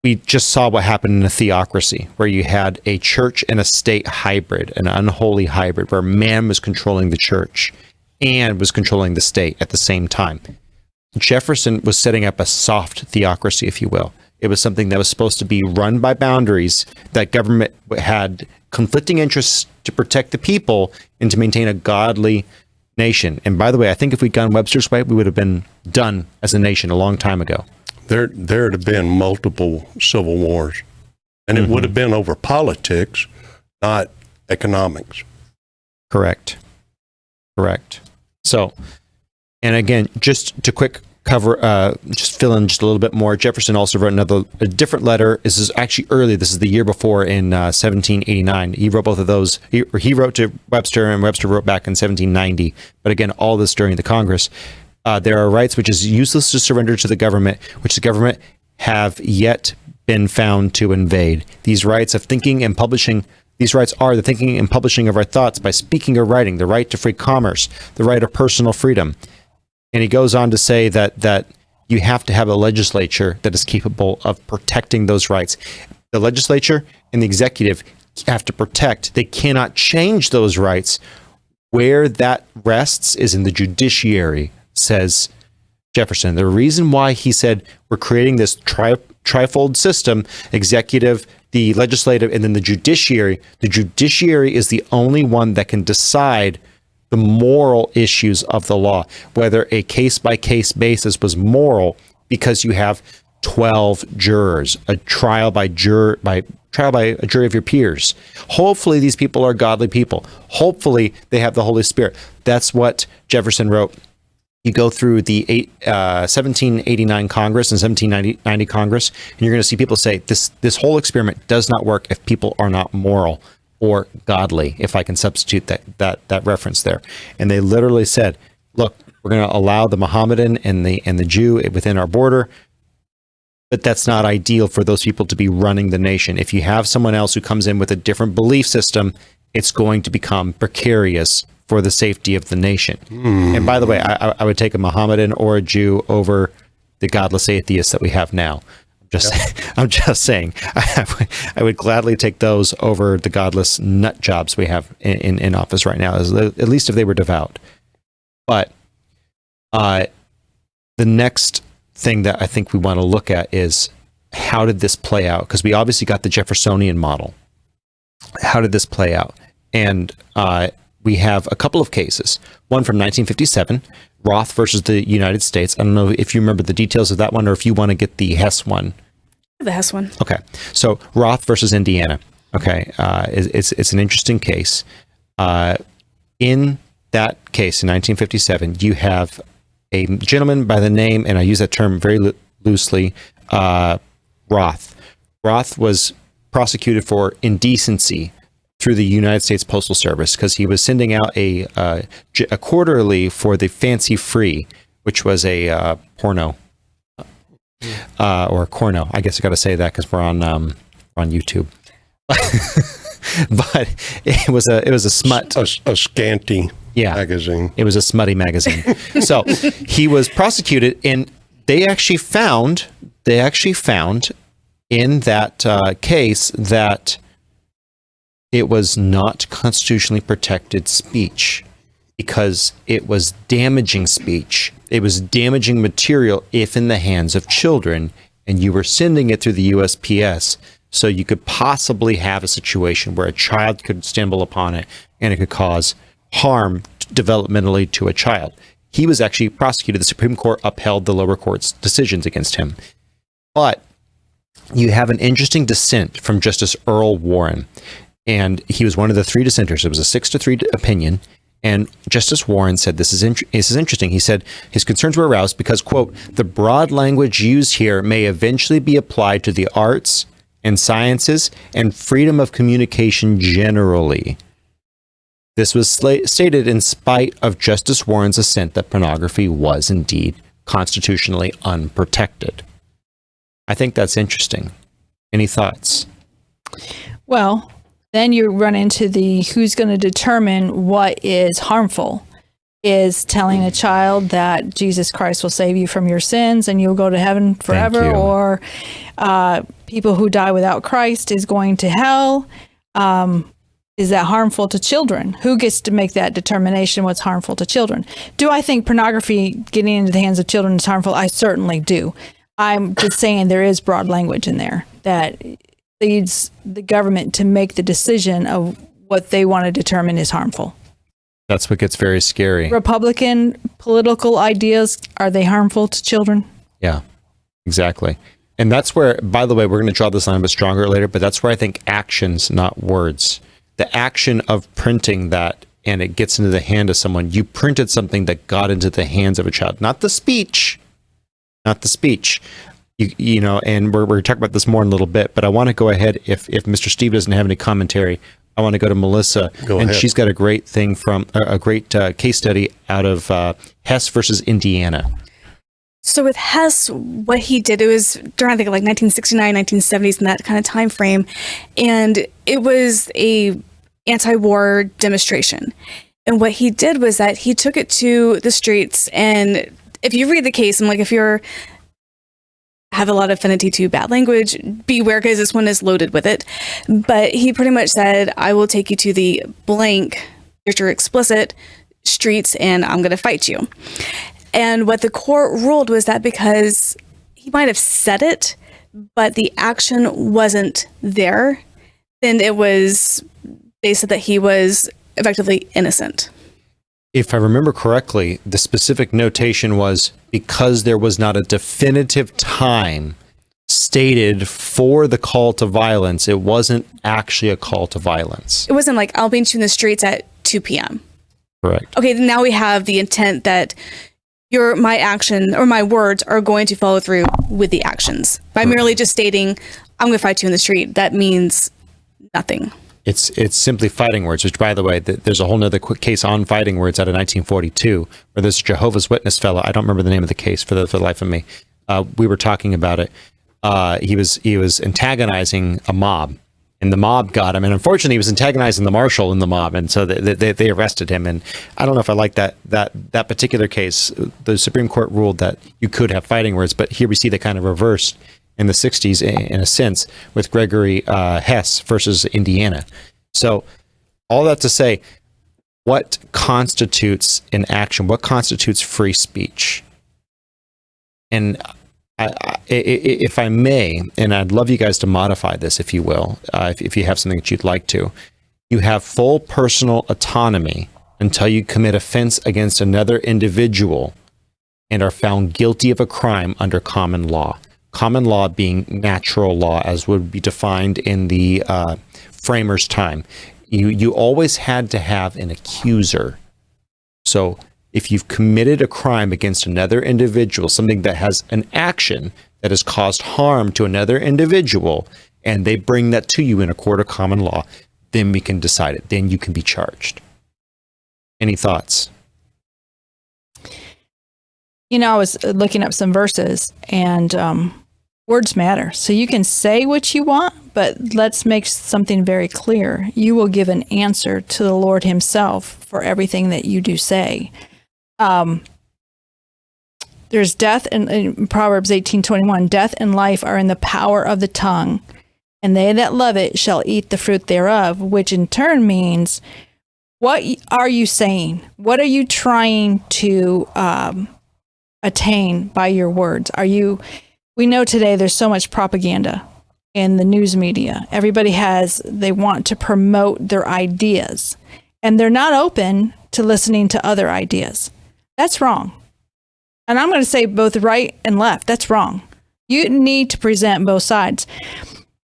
Speaker 1: We just saw what happened in a theocracy, where you had a church and a state hybrid, an unholy hybrid, where man was controlling the church and was controlling the state at the same time. Jefferson was setting up a soft theocracy, if you will. It was something that was supposed to be run by boundaries, that government had conflicting interests to protect the people and to maintain a godly nation. And by the way, I think if we'd gone Webster's way, we would have been done as a nation a long time ago.
Speaker 3: There'd have been multiple civil wars, and it would have been over politics, not economics.
Speaker 1: Correct. So, and again, just to quick cover, just fill in just a little bit more. Jefferson also wrote a different letter. This is actually early. This is the year before, in 1789. He wrote both of those. He wrote to Webster, and Webster wrote back in 1790. But again, all this during the Congress. There are rights which is useless to surrender to the government, which the government have yet been found to invade. These rights of thinking and publishing. These rights are the thinking and publishing of our thoughts by speaking or writing, the right to free commerce, the right of personal freedom. And he goes on to say that you have to have a legislature that is capable of protecting those rights. The legislature and the executive have to protect. They cannot change those rights. Where that rests is in the judiciary, says Jefferson. The reason why he said we're creating this trifold system, executive, the legislative, and then the judiciary is the only one that can decide the moral issues of the law, whether a case-by-case basis was moral, because you have 12 jurors, a trial by a jury of your peers. Hopefully these people are godly people. Hopefully they have the Holy Spirit. That's what Jefferson wrote. You go through the 1789 Congress and 1790 Congress, and you're going to see people say this whole experiment does not work if people are not moral or godly, if I can substitute that reference there. And they literally said, look, we're going to allow the Mohammedan and the Jew within our border, but that's not ideal for those people to be running the nation. If you have someone else who comes in with a different belief system, it's going to become precarious for the safety of the nation. And by the way, I would take a Mohammedan or a Jew over the godless atheists that we have now. I'm just saying, I would gladly take those over the godless nut jobs we have in office right now, at least if they were devout. But the next thing that I think we want to look at is, how did this play out? Because we obviously got the Jeffersonian model. how did this play out? And we have a couple of cases. One from 1957, Roth versus the United States. I don't know if you remember the details of that one or if you want to get the Hess one.
Speaker 7: The Hess one.
Speaker 1: Okay. So Roth versus Indiana. Okay. It's an interesting case. In that case, in 1957, you have a gentleman by the name, and I use that term very loosely, Roth. Roth was prosecuted for indecency through the United States Postal Service because he was sending out a quarterly for the Fancy Free, which was a porno or corno. I guess I got to say that because we're on YouTube. But it was a smut,
Speaker 3: a scanty magazine.
Speaker 1: It was a smutty magazine. So he was prosecuted, and they actually found in that case that it was not constitutionally protected speech because it was damaging speech. It was damaging material if in the hands of children, and you were sending it through the USPS. So you could possibly have a situation where a child could stumble upon it and it could cause harm developmentally to a child. He was actually prosecuted. The Supreme Court upheld the lower court's decisions against him. But you have an interesting dissent from Justice Earl Warren. And he was one of the three dissenters. It was a 6-3 opinion. And Justice Warren said, this is interesting. He said his concerns were aroused because, quote, the broad language used here may eventually be applied to the arts and sciences and freedom of communication generally. This was stated in spite of Justice Warren's assent that pornography was indeed constitutionally unprotected. I think that's interesting. Any thoughts?
Speaker 2: Well, then you run into the who's going to determine what is harmful. Is telling a child that Jesus Christ will save you from your sins and you'll go to heaven forever, or people who die without Christ is going to hell. Is that harmful to children? Who gets to make that determination what's harmful to children? Do I think pornography getting into the hands of children is harmful? I certainly do. I'm just saying there is broad language in there that leads the government to make the decision of what they want to determine is harmful.
Speaker 1: That's what gets very scary.
Speaker 2: Republican political ideas, are they harmful to children?
Speaker 1: Yeah, exactly. And that's where, by the way, we're going to draw this line a bit stronger later, but that's where I think actions, not words. The action of printing that and it gets into the hand of someone. You printed something that got into the hands of a child, not the speech. Not the speech. You know, and we're talking about this more in a little bit, but I want to go ahead. If Mr. Steve doesn't have any commentary, I want to go to Melissa, and she's got a great thing from a great case study out of Hess versus Indiana.
Speaker 7: So with Hess, what he did, it was during, I think, like 1969, 1970s, in that kind of time frame, and it was a anti-war demonstration. And what he did was that he took it to the streets, and if you read the case, and like if you're have a lot of affinity to bad language, beware, because this one is loaded with it. But he pretty much said, I will take you to the blank, which are explicit, streets, and I'm going to fight you. And what the court ruled was that because he might have said it, but the action wasn't there, then they said that he was effectively innocent.
Speaker 1: If I remember correctly, the specific notation was because there was not a definitive time stated for the call to violence, it wasn't actually a call to violence.
Speaker 7: It wasn't like, I'll meet you in the streets at 2 p.m.
Speaker 1: Correct.
Speaker 7: Okay, now we have the intent that my action or my words are going to follow through with the actions. By merely just stating, I'm going to fight you in the street, that means nothing.
Speaker 1: It's simply fighting words, which, by the way, there's a whole nother quick case on fighting words out of 1942, where this Jehovah's Witness fellow, I don't remember the name of the case for the life of me. We were talking about it. He was antagonizing a mob, and the mob got him. And unfortunately, he was antagonizing the marshal in the mob, and so they arrested him. And I don't know if I like that particular case. The Supreme Court ruled that you could have fighting words, but here we see the kind of reversed in the 60s, in a sense, with Gregory Hess versus Indiana. So all that to say, what constitutes an action? What constitutes free speech? And if I may, and I'd love you guys to modify this, if you will, if you have something that you'd like to, you have full personal autonomy until you commit offense against another individual and are found guilty of a crime under common law. Common law being natural law, as would be defined in the framers' time. You always had to have an accuser. So if you've committed a crime against another individual, something that has an action that has caused harm to another individual, and they bring that to you in a court of common law, then we can decide it. Then you can be charged. Any thoughts?
Speaker 2: I was looking up some verses, and words matter. So you can say what you want, but let's make something very clear. You will give an answer to the Lord himself for everything that you do say. There's death in Proverbs 18:21. Death and life are in the power of the tongue, and they that love it shall eat the fruit thereof, which in turn means, what are you saying? What are you trying to attain by your words? We know today there's so much propaganda in the news media. Everybody they want to promote their ideas, and they're not open to listening to other ideas. That's wrong. And I'm going to say both right and left. That's wrong. You need to present both sides.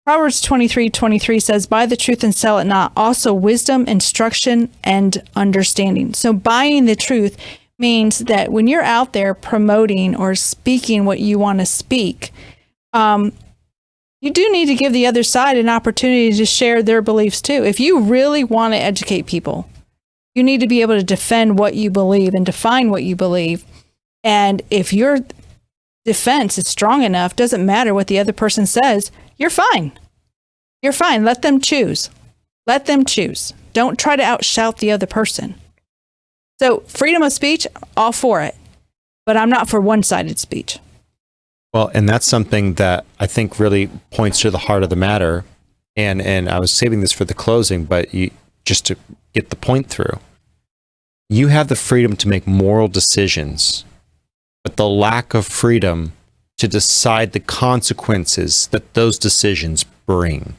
Speaker 2: Proverbs 23:23 says, buy the truth and sell it not. Also wisdom, instruction, and understanding. So buying the truth means that when you're out there promoting or speaking what you want to speak, you do need to give the other side an opportunity to share their beliefs too. If you really want to educate people, you need to be able to defend what you believe and define what you believe. And if your defense is strong enough, doesn't matter what the other person says, you're fine. You're fine. Let them choose. Let them choose. Don't try to outshout the other person. So freedom of speech, all for it. But I'm not for one-sided speech.
Speaker 1: Well, and that's something that I think really points to the heart of the matter. And I was saving this for the closing, but just to get the point through. You have the freedom to make moral decisions, but the lack of freedom to decide the consequences that those decisions bring.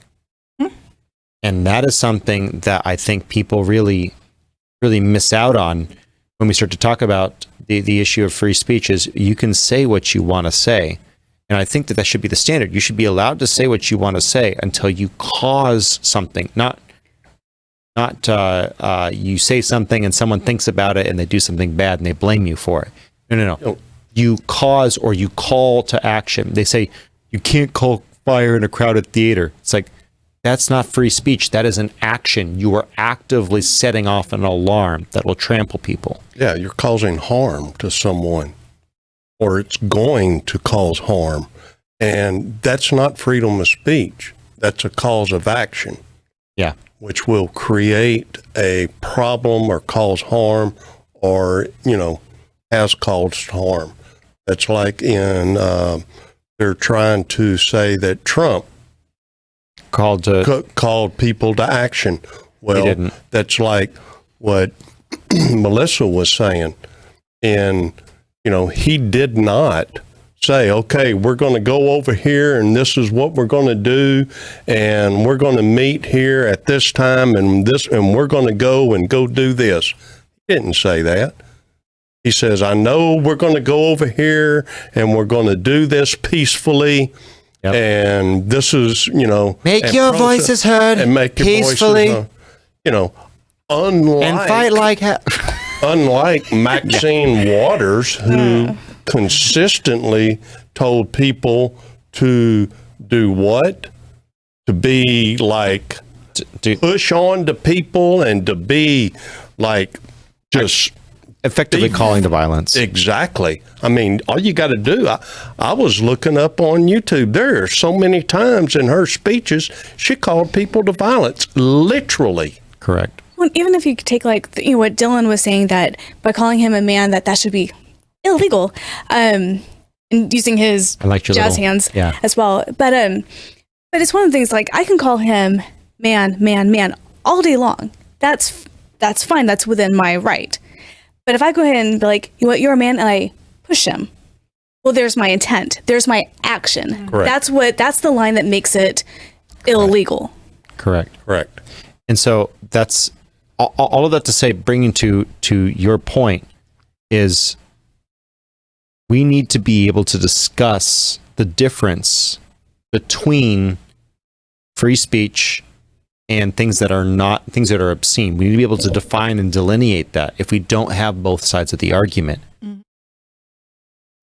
Speaker 1: And that is something that I think people really miss out on when we start to talk about the issue of free speech. Is you can say what you want to say. And I think that should be the standard. You should be allowed to say what you want to say until you cause something, not you say something and someone thinks about it and they do something bad and they blame you for it. No. You cause or you call to action. They say you can't call fire in a crowded theater. It's like, that's not free speech. That is an action. You are actively setting off an alarm that will trample people.
Speaker 3: Yeah, you're causing harm to someone, or it's going to cause harm. And that's not freedom of speech. That's a cause of action.
Speaker 1: Yeah. Which
Speaker 3: will create a problem or cause harm or, has caused harm. That's like they're trying to say that Trump called people to action. Well,
Speaker 1: he didn't.
Speaker 3: That's like what Melissa was saying. And, he did not say, okay, we're going to go over here and this is what we're going to do. And we're going to meet here at this time and we're going to go do this. He didn't say that. He says, I know we're going to go over here and we're going to do this peacefully. Yep. And this is,
Speaker 1: make your voices heard
Speaker 3: and make your
Speaker 1: peacefully.
Speaker 3: Voices heard, unlike
Speaker 1: and fight like
Speaker 3: unlike Maxine Waters, who consistently told people to do what? To be like push on to people and to be like just
Speaker 1: effectively calling to violence.
Speaker 3: Exactly. I mean, all you got to do, I was looking up on YouTube. There are so many times in her speeches, she called people to violence, literally.
Speaker 1: Correct.
Speaker 7: Well, even if you take what Dylan was saying, that by calling him a man, that should be illegal, and using his jazz hands as well. But it's one of the things, like, I can call him man all day long. That's fine. That's within my right. But if I go ahead and be like, you know what, you're a man, and I push him, well, there's my intent. There's my action.
Speaker 3: Correct.
Speaker 7: That's the line that makes it illegal.
Speaker 1: Correct.
Speaker 3: Correct.
Speaker 1: And so that's all of that to say, bringing to your point, is we need to be able to discuss the difference between free speech and things that are obscene. We need to be able to define and delineate that. If we don't have both sides of the argument,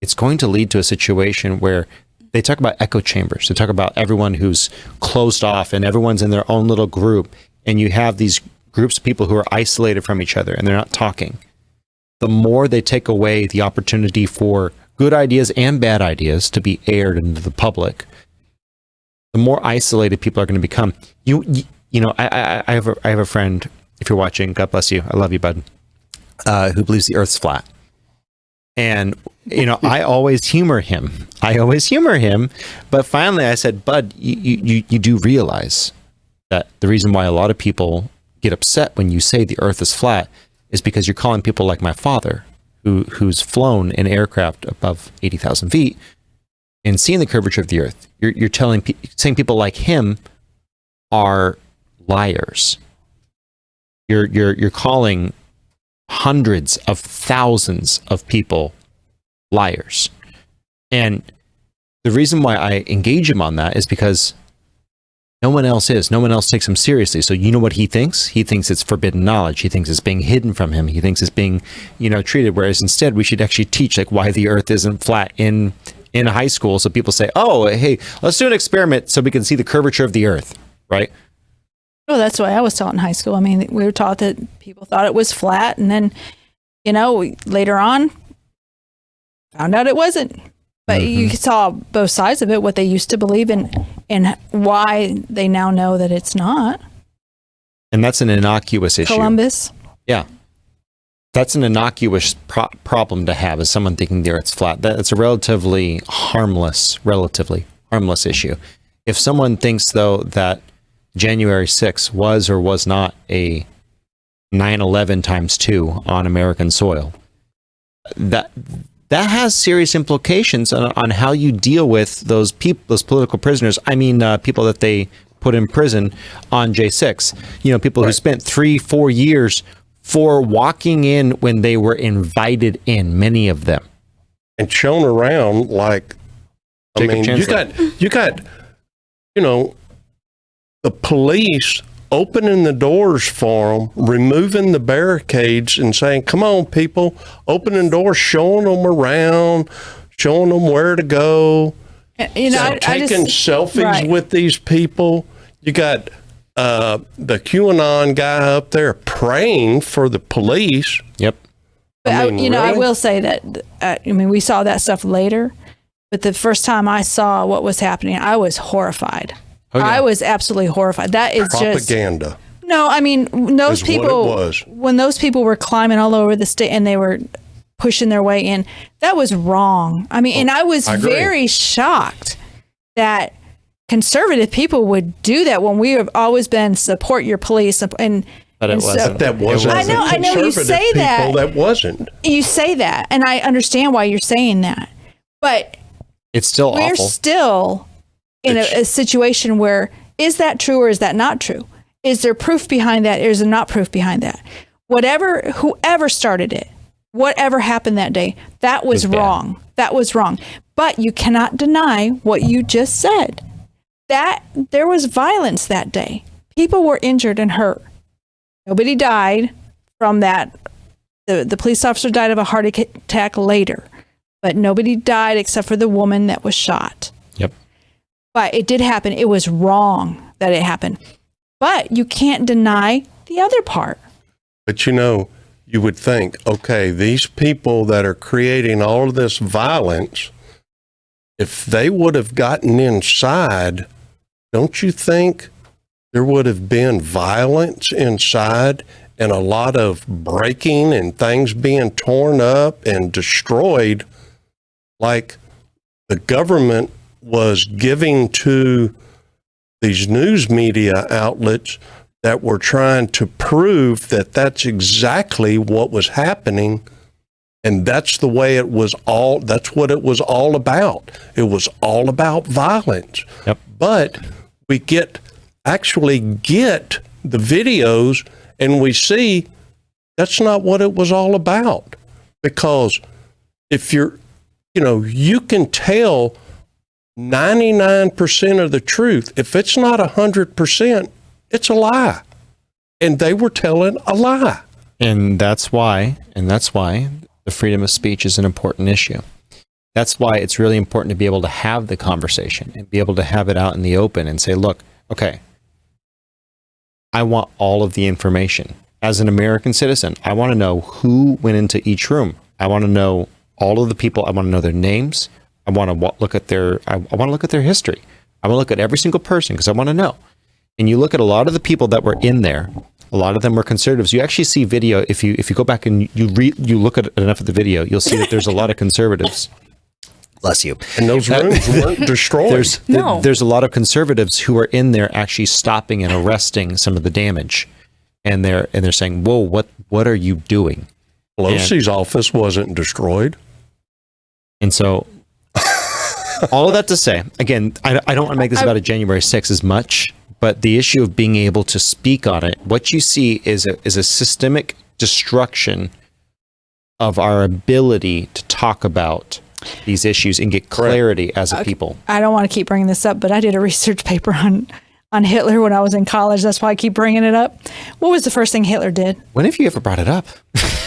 Speaker 1: it's going to lead to a situation where they talk about echo chambers. They talk about everyone who's closed off and everyone's in their own little group. And you have these groups of people who are isolated from each other and they're not talking. The more they take away the opportunity for good ideas and bad ideas to be aired into the public, the more isolated people are going to become. You know, I have a friend, if you're watching, God bless you, I love you, bud, who believes the earth's flat. And, you know, I always humor him. But finally I said, bud, you do realize that the reason why a lot of people get upset when you say the earth is flat is because you're calling people like my father, who's flown in aircraft above 80,000 feet and seen the curvature of the earth. You're saying people like him are liars. You're calling hundreds of thousands of people liars. And the reason why I engage him on that is because no one else takes him seriously. So you know what he thinks? He thinks it's forbidden knowledge. He thinks it's being hidden from him. He thinks it's being, treated. Whereas instead we should actually teach like why the earth isn't flat in high school. So people say, oh, hey, let's do an experiment so we can see the curvature of the earth, right?
Speaker 2: Well, that's what I was taught in high school. I mean, we were taught that people thought it was flat, and then, later on, found out it wasn't. But you saw both sides of it, what they used to believe in, and why they now know that it's not.
Speaker 1: And that's an innocuous issue.
Speaker 2: Columbus.
Speaker 1: Yeah. That's an innocuous problem to have, is someone thinking the earth's flat. That's a relatively harmless issue. If someone thinks, though, that January 6th was or was not a 9/11 times 2 on American soil, that has serious implications on how you deal with those political prisoners. I mean, people that they put in prison on J6. People who spent 3-4 years for walking in when they were invited in, many of them,
Speaker 3: and shown around like.
Speaker 1: Jacob Chancellor.
Speaker 3: you got, the police opening the doors for them, removing the barricades and saying, come on, people, opening doors, showing them around, showing them where to go, taking selfies with these people. You got the QAnon guy up there praying for the police.
Speaker 1: Yep.
Speaker 2: But
Speaker 3: really?
Speaker 2: I will say that, we saw that stuff later, but the first time I saw what was happening, I was horrified. Oh, yeah. I was absolutely horrified. That is
Speaker 3: propaganda.
Speaker 2: No, I mean, those people, when those people were climbing all over the state and they were pushing their way in, that was wrong. I mean, and I was very shocked that conservative people would do that when we have always been support your police. But it wasn't.
Speaker 3: That wasn't.
Speaker 2: I know you say that.
Speaker 3: That wasn't.
Speaker 2: You say that, and I understand why you're saying that. But
Speaker 1: it's still awful.
Speaker 2: We're still in a situation where, is that true or is that not true? Is there proof behind that or is there not proof behind that? Whoever started it, whatever happened that day, that was wrong. That was wrong. But you cannot deny what you just said. That there was violence that day. People were injured and hurt. Nobody died from that. The police officer died of a heart attack later, but nobody died except for the woman that was shot.
Speaker 1: Yep.
Speaker 2: But it did happen. It was wrong that it happened. But you can't deny the other part.
Speaker 3: But you would think, okay, these people that are creating all of this violence, if they would have gotten inside, don't you think there would have been violence inside and a lot of breaking and things being torn up and destroyed, like the government was giving to these news media outlets that were trying to prove that that's exactly what was happening, And that's the way it was all, that's what it was all about. It was all about violence.
Speaker 1: Yep.
Speaker 3: But we actually get the videos and we see that's not what it was all about. Because if you can tell 99% of the truth. If it's not 100%, it's a lie. And they were telling a lie.
Speaker 1: And that's why the freedom of speech is an important issue. That's why it's really important to be able to have the conversation and be able to have it out in the open and say, look, okay, I want all of the information. As an American citizen, I want to know who went into each room. I want to know all of the people. I want to know their names. I want to look at their history. I want to look at every single person because I want to know. And you look at a lot of the people that were in there, a lot of them were conservatives. You actually see video, if you go back and you look at enough of the video, you'll see that there's a lot of conservatives. Bless you.
Speaker 3: And those rooms weren't destroyed.
Speaker 1: There's a lot of conservatives who are in there actually stopping and arresting some of the damage. And they're saying, whoa, what are you doing?
Speaker 3: Pelosi's office wasn't destroyed.
Speaker 1: And so all of that to say, again, I don't want to make this about a January 6th as much, but the issue of being able to speak on it, what you see is a systemic destruction of our ability to talk about these issues and get clarity as a people.
Speaker 2: I don't want to keep bringing this up, but I did a research paper on Hitler when I was in college. That's why I keep bringing it up. What was the first thing Hitler did?
Speaker 1: When have you ever brought it up?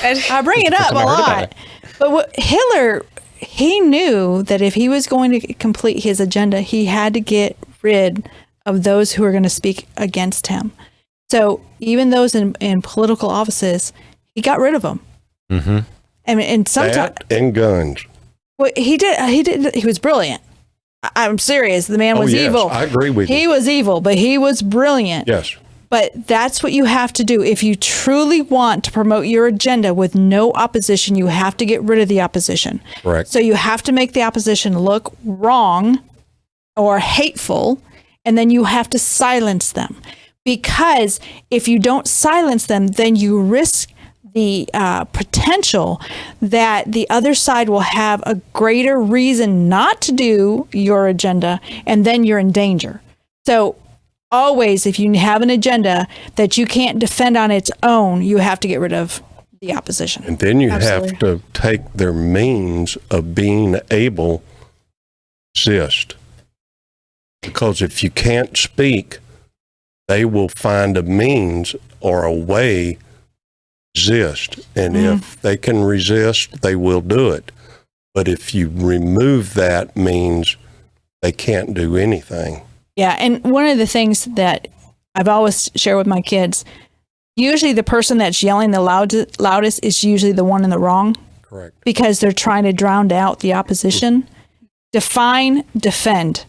Speaker 2: I bring it up a lot. But Hitler, he knew that if he was going to complete his agenda, he had to get rid of those who are going to speak against him. So even those in political offices, he got rid of them.
Speaker 1: Mm-hmm.
Speaker 2: And sometimes
Speaker 3: and guns.
Speaker 2: Well, he did. He was brilliant. I'm serious. The man was evil.
Speaker 3: I agree with you.
Speaker 2: He was evil, but he was brilliant.
Speaker 3: Yes.
Speaker 2: But that's what you have to do. If you truly want to promote your agenda with no opposition, you have to get rid of the opposition.
Speaker 3: Correct.
Speaker 2: So you have to make the opposition look wrong or hateful, and then you have to silence them. Because if you don't silence them, then you risk the potential that the other side will have a greater reason not to do your agenda, and then you're in danger. So always, if you have an agenda that you can't defend on its own, you have to get rid of the opposition.
Speaker 3: And then you have to take their means of being able to exist. Because if you can't speak, they will find a means or a way to exist. And if they can resist, they will do it. But if you remove that means they can't do anything.
Speaker 2: Yeah, and one of the things that I've always shared with my kids, usually the person that's yelling the loudest is usually the one in the wrong.
Speaker 3: Correct.
Speaker 2: Because they're trying to drown out the opposition. Define, defend.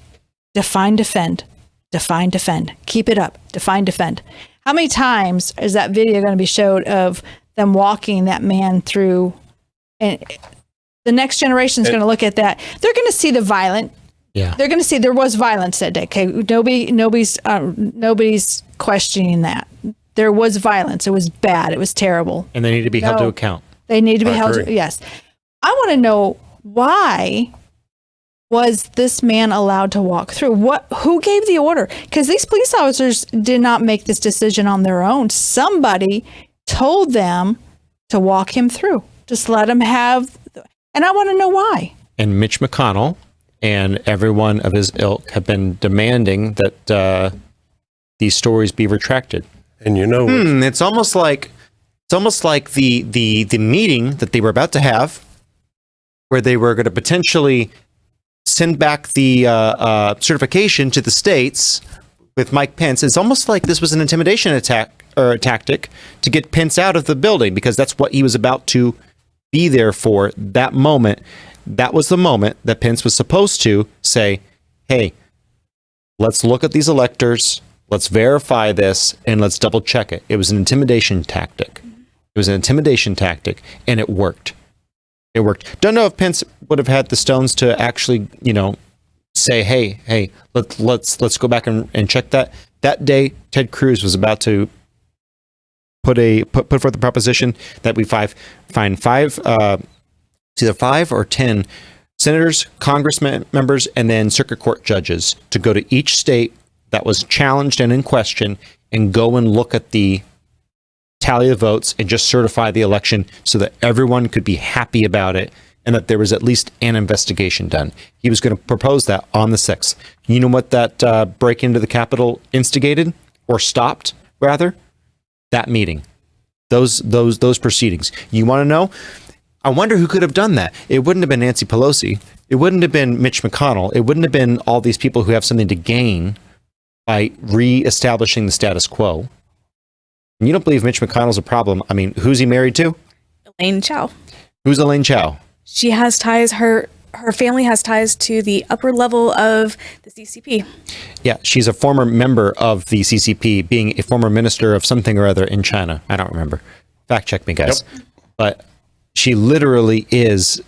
Speaker 2: Define, defend. Define, defend. Keep it up. Define, defend. How many times is that video going to be showed of them walking that man through? And the next generation is going to look at that. They're going to see the violent.
Speaker 1: Yeah.
Speaker 2: They're going to see there was violence that day. Okay, nobody's questioning that. There was violence. It was bad. It was terrible.
Speaker 1: And they need to be held to account.
Speaker 2: They need to be held to, yes. I want to know, why was this man allowed to walk through? Who gave the order? Because these police officers did not make this decision on their own. Somebody told them to walk him through. Just let him have, and I want to know why.
Speaker 1: And Mitch McConnell and everyone of his ilk have been demanding that these stories be retracted.
Speaker 3: And
Speaker 1: it's almost like the meeting that they were about to have, where they were going to potentially send back the certification to the states with Mike Pence. It's almost like this was an intimidation attack or a tactic to get Pence out of the building, because that's what he was about to be there for. That moment, that was the moment that Pence was supposed to say, hey, let's look at these electors, let's verify this, and let's double check it. It was an intimidation tactic. It was an intimidation tactic, and it worked. It worked. Don't know if Pence would have had the stones to actually, say, hey, let's go back and check that. That day, Ted Cruz was about to put forth the proposition that we find five it's either 5 or 10 senators, congressmen members, and then circuit court judges to go to each state that was challenged and in question and go and look at the tally of votes and just certify the election so that everyone could be happy about it and that there was at least an investigation done. He was going to propose that on the 6th. You know what that break into the Capitol instigated, or stopped, rather? That meeting. Those proceedings. You want to know? I wonder who could have done that. It wouldn't have been Nancy Pelosi. It wouldn't have been Mitch McConnell. It wouldn't have been all these people who have something to gain by reestablishing the status quo. And you don't believe Mitch McConnell's a problem. I mean, who's he married to?
Speaker 7: Elaine Chao.
Speaker 1: Who's Elaine Chao?
Speaker 7: She has ties, her family has ties to the upper level of the CCP.
Speaker 1: Yeah, she's a former member of the CCP, being a former minister of something or other in China. I don't remember. Fact check me, guys. Yep. But she literally is.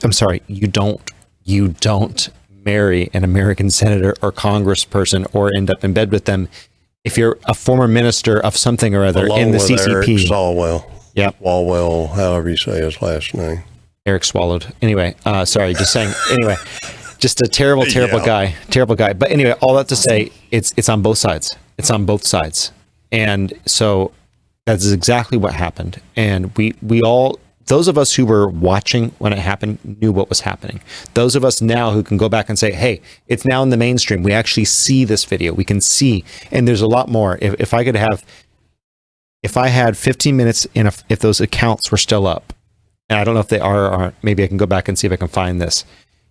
Speaker 1: I'm sorry, you don't marry an American senator or congressperson or end up in bed with them if you're a former minister of something or other in the CCP.
Speaker 3: Eric Swalwell.
Speaker 1: Yep.
Speaker 3: Swalwell, however you say his last name.
Speaker 1: Eric Swallowed. Anyway, sorry, just saying. Anyway, just a terrible guy. Terrible guy. But anyway, all that to say, it's on both sides. It's on both sides. And so that's exactly what happened. And we all, those of us who were watching when it happened, knew what was happening. Those of us now who can go back and say, hey, it's now in the mainstream. We actually see this video. We can see. And there's a lot more. If I had 15 minutes if those accounts were still up, and I don't know if they are or aren't, maybe I can go back and see if I can find this.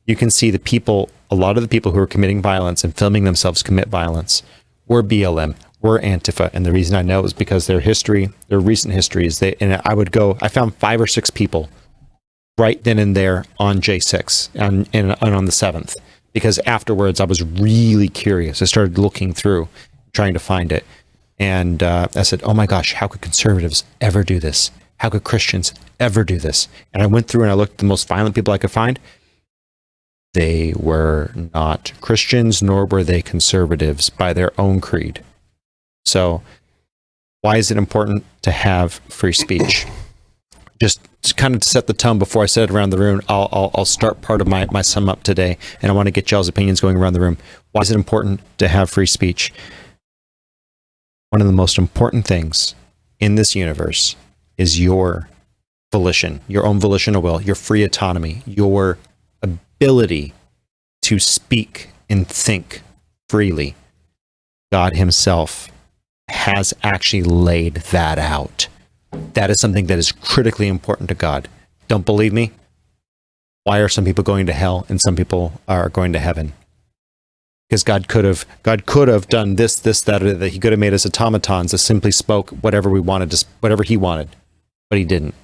Speaker 1: You can see the people, a lot of the people who are committing violence and filming themselves commit violence were BLM, were Antifa. And the reason I know is because their recent history is I found 5 or 6 people right then and there on J6 and on the 7th, because afterwards I was really curious. I started looking through, trying to find it. And I said, oh my gosh, how could conservatives ever do this? How could Christians ever do this? And I went through and I looked at the most violent people I could find. They were not Christians, nor were they conservatives by their own creed. So why is it important to have free speech? Just to kind of set the tone before I set it around the room, I'll start part of my sum up today, and I want to get y'all's opinions going around the room. Why is it important to have free speech? One of the most important things in this universe is your volition, your own volitional will, your free autonomy, your ability to speak and think freely. God himself has actually laid that out. That is something that is critically important to God. Don't believe me? Why are some people going to hell and some people are going to heaven? Because God could have done this, that, or that. He could have made us automatons that simply spoke whatever we wanted, whatever he wanted, but he didn't.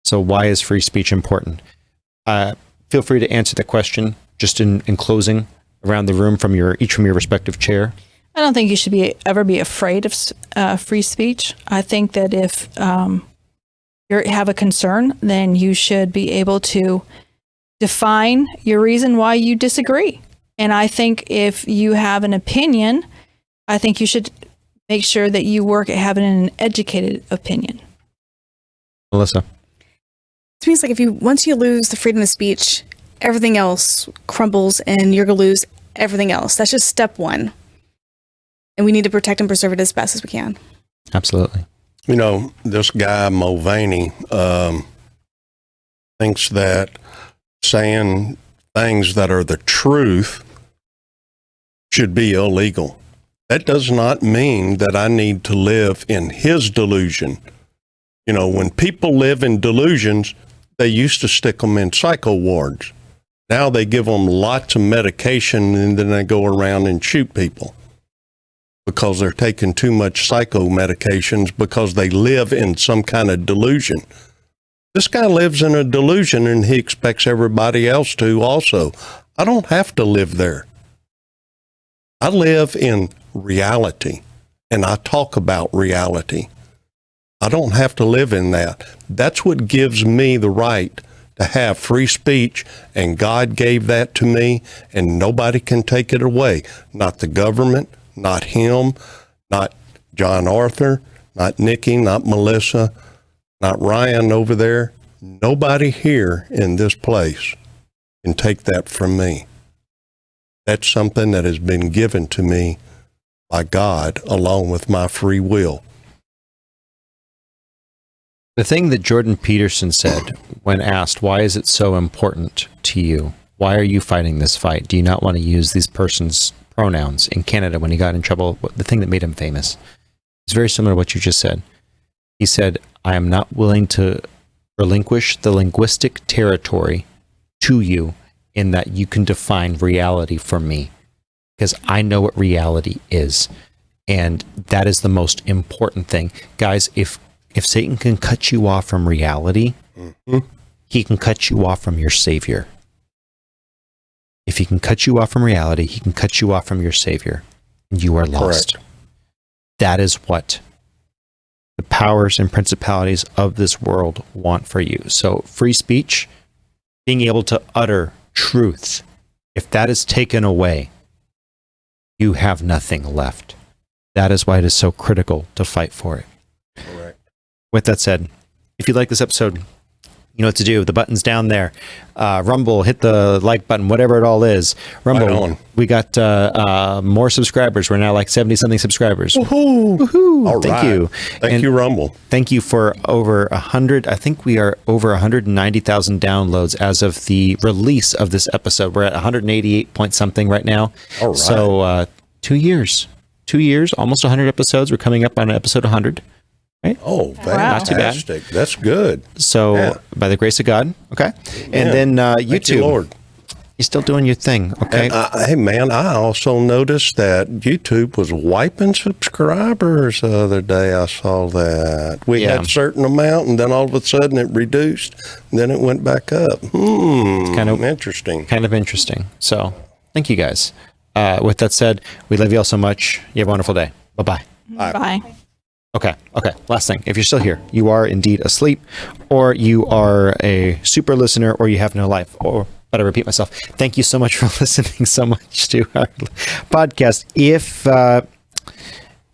Speaker 1: So why is free speech important? Feel free to answer the question just in closing around the room from your respective chair.
Speaker 2: I don't think you should ever be afraid of free speech. I think that if you have a concern, then you should be able to define your reason why you disagree. And I think if you have an opinion, I think you should make sure that you work at having an educated opinion.
Speaker 1: Melissa.
Speaker 7: It means like once you lose the freedom of speech, everything else crumbles and you're going to lose everything else. That's just step one. And we need to protect and preserve it as best as we can.
Speaker 1: Absolutely.
Speaker 3: You know, this guy, Mulvaney, thinks that saying things that are the truth should be illegal. That does not mean that I need to live in his delusion. You know, when people live in delusions, they used to stick them in psycho wards. Now they give them lots of medication and then they go around and shoot people because they're taking too much psycho medications because they live in some kind of delusion. This guy lives in a delusion and he expects everybody else to also. I don't have to live there. I live in reality and I talk about reality. I don't have to live in that. That's what gives me the right to have free speech, and God gave that to me, and nobody can take it away. Not the government, not him, not John Arthur, not Nikki, not Melissa, not Ryan over there. nobody here in this place can take that from me. That's something that has been given to me by God along with my free will.
Speaker 1: The thing that Jordan Peterson said when asked, why is it so important to you? Why are you fighting this fight? Do you not want to use this person's pronouns in Canada when he got in trouble? The thing that made him famous is very similar to what you just said. He said, I am not willing to relinquish the linguistic territory to you in that you can define reality for me, because I know what reality is. And that is the most important thing. Guys, if Satan can cut you off from reality, he can cut you off from your Savior. If he can cut you off from reality, he can cut you off from your Savior, and you are lost.
Speaker 3: Correct.
Speaker 1: That is what the powers and principalities of this world want for you. So free speech, being able to utter truth, if that is taken away, you have nothing left. That is why it is so critical to fight for it.
Speaker 3: Correct.
Speaker 1: With that said, if you like this episode, you know what to do. The button's down there. Rumble, hit the like button, whatever it all is. Rumble,
Speaker 3: right on.
Speaker 1: We got more subscribers. We're now like 70-something subscribers.
Speaker 3: Woohoo!
Speaker 1: Woohoo!
Speaker 3: All
Speaker 1: Thank
Speaker 3: right.
Speaker 1: you.
Speaker 3: Thank you, Rumble.
Speaker 1: Thank you for over 100. I think we are over 190,000 downloads as of the release of this episode. We're at 188 point something right now.
Speaker 3: All right.
Speaker 1: So 2 years. 2 years, almost 100 episodes. We're coming up on episode 100. Right?
Speaker 3: Oh,
Speaker 1: Not too bad.
Speaker 3: fantastic. That's good.
Speaker 1: So,
Speaker 3: Yeah.
Speaker 1: by the grace of God, okay? And
Speaker 3: Yeah.
Speaker 1: then
Speaker 3: Thank
Speaker 1: YouTube.
Speaker 3: you, Lord.
Speaker 1: You're still doing your thing, okay?
Speaker 3: And hey, man, I also noticed that YouTube was wiping subscribers the other day. I saw that. We had a certain amount, and then all of a sudden it reduced, and then it went back up.
Speaker 1: kind of
Speaker 3: interesting.
Speaker 1: Kind of interesting. So, thank you guys. With that said, we love you all so much. You have a wonderful day. Bye-bye.
Speaker 2: Bye.
Speaker 1: Okay. Last thing. If you're still here, you are indeed asleep, or you are a super listener, or you have no life, or but I repeat myself. Thank you so much for listening so much to our podcast.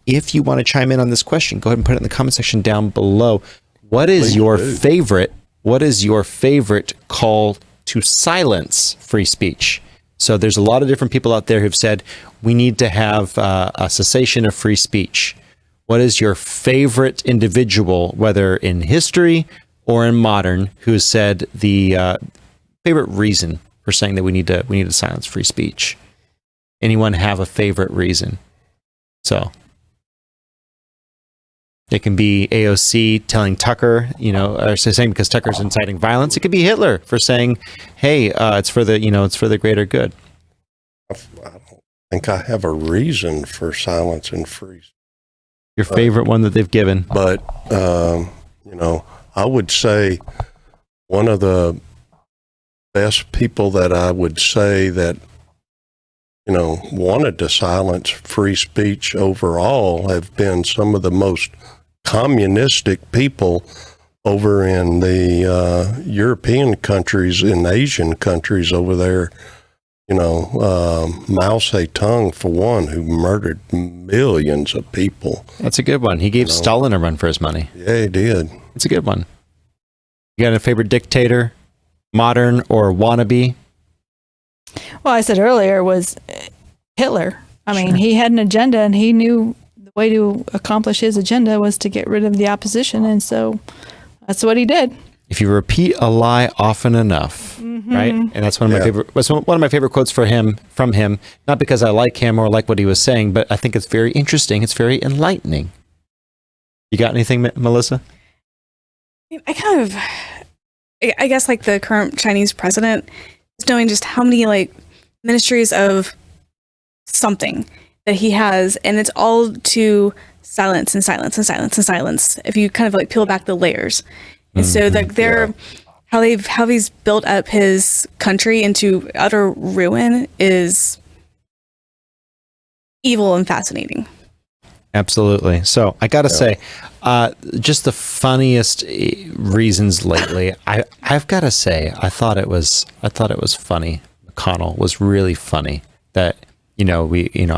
Speaker 1: If you want to chime in on this question, go ahead and put it in the comment section down below. What is your favorite call to silence free speech? So there's a lot of different people out there who've said we need to have a cessation of free speech. What is your favorite individual, whether in history or in modern, who has said the favorite reason for saying that we need to silence free speech? Anyone have a favorite reason? So it can be AOC telling Tucker, or saying because Tucker's inciting violence. It could be Hitler for saying, "Hey, it's for the greater good."
Speaker 3: I don't think I have a reason for silence and free.
Speaker 1: Your favorite one that they've given,
Speaker 3: but I would say one of the best people that I would say that wanted to silence free speech overall have been some of the most communistic people over in the European countries and Asian countries over there. Mao Zedong, for one, who murdered millions of people.
Speaker 1: That's a good one. He gave Stalin a run for his money.
Speaker 3: Yeah, he did.
Speaker 1: It's a good one. You got a favorite dictator, modern or wannabe?
Speaker 2: Well, I said earlier was Hitler. I mean, he had an agenda, and he knew the way to accomplish his agenda was to get rid of the opposition, and so that's what he did.
Speaker 1: If you repeat a lie often enough, right? And that's one of my favorite. Was one of my favorite quotes from him. Not because I like him or like what he was saying, but I think it's very interesting. It's very enlightening. You got anything, Melissa?
Speaker 7: I guess like the current Chinese president is knowing just how many ministries of something that he has, and it's all to silence and silence and silence and silence. If you kind of peel back the layers. And so how he's built up his country into utter ruin is evil and fascinating.
Speaker 1: Absolutely. So I got to say, just the funniest reasons lately. I've got to say, I thought it was funny. McConnell was really funny. That I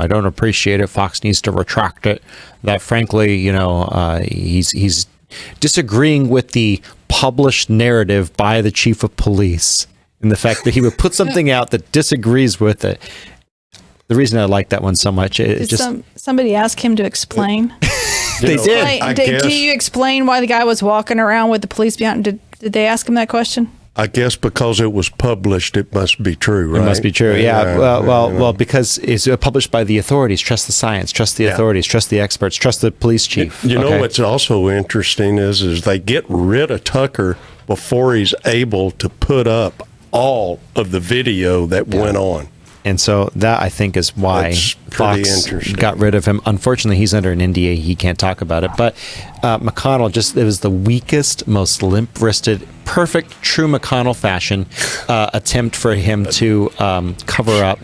Speaker 1: don't appreciate it. Fox needs to retract it. That frankly, he's disagreeing with the published narrative by the chief of police, and the fact that he would put something out that disagrees with it. The reason I like that one so much is just
Speaker 2: somebody ask him to explain.
Speaker 1: They did.
Speaker 2: Did you explain why the guy was walking around with the police behind? Did they ask him that question?
Speaker 3: I guess because it was published, it must be true, right?
Speaker 1: It must be true, yeah. Well, because it's published by the authorities. Trust the science, trust the authorities, trust the experts, trust the police chief.
Speaker 3: You know what's also interesting is they get rid of Tucker before he's able to put up all of the video that went on.
Speaker 1: And so that, I think, is why Fox got rid of him. Unfortunately, he's under an NDA. He can't talk about it. But McConnell, it was the weakest, most limp-wristed, perfect, true McConnell fashion attempt for him to cover up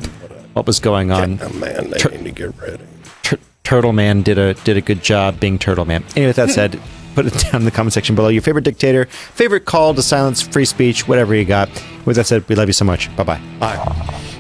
Speaker 1: what was going on.
Speaker 3: Man, they need to get rid of.
Speaker 1: Turtle Man did a good job being Turtle Man. Anyway, with that said, put it down in the comment section below. Your favorite dictator, favorite call to silence free speech, whatever you got. With that said, we love you so much. Bye-bye.
Speaker 3: Bye.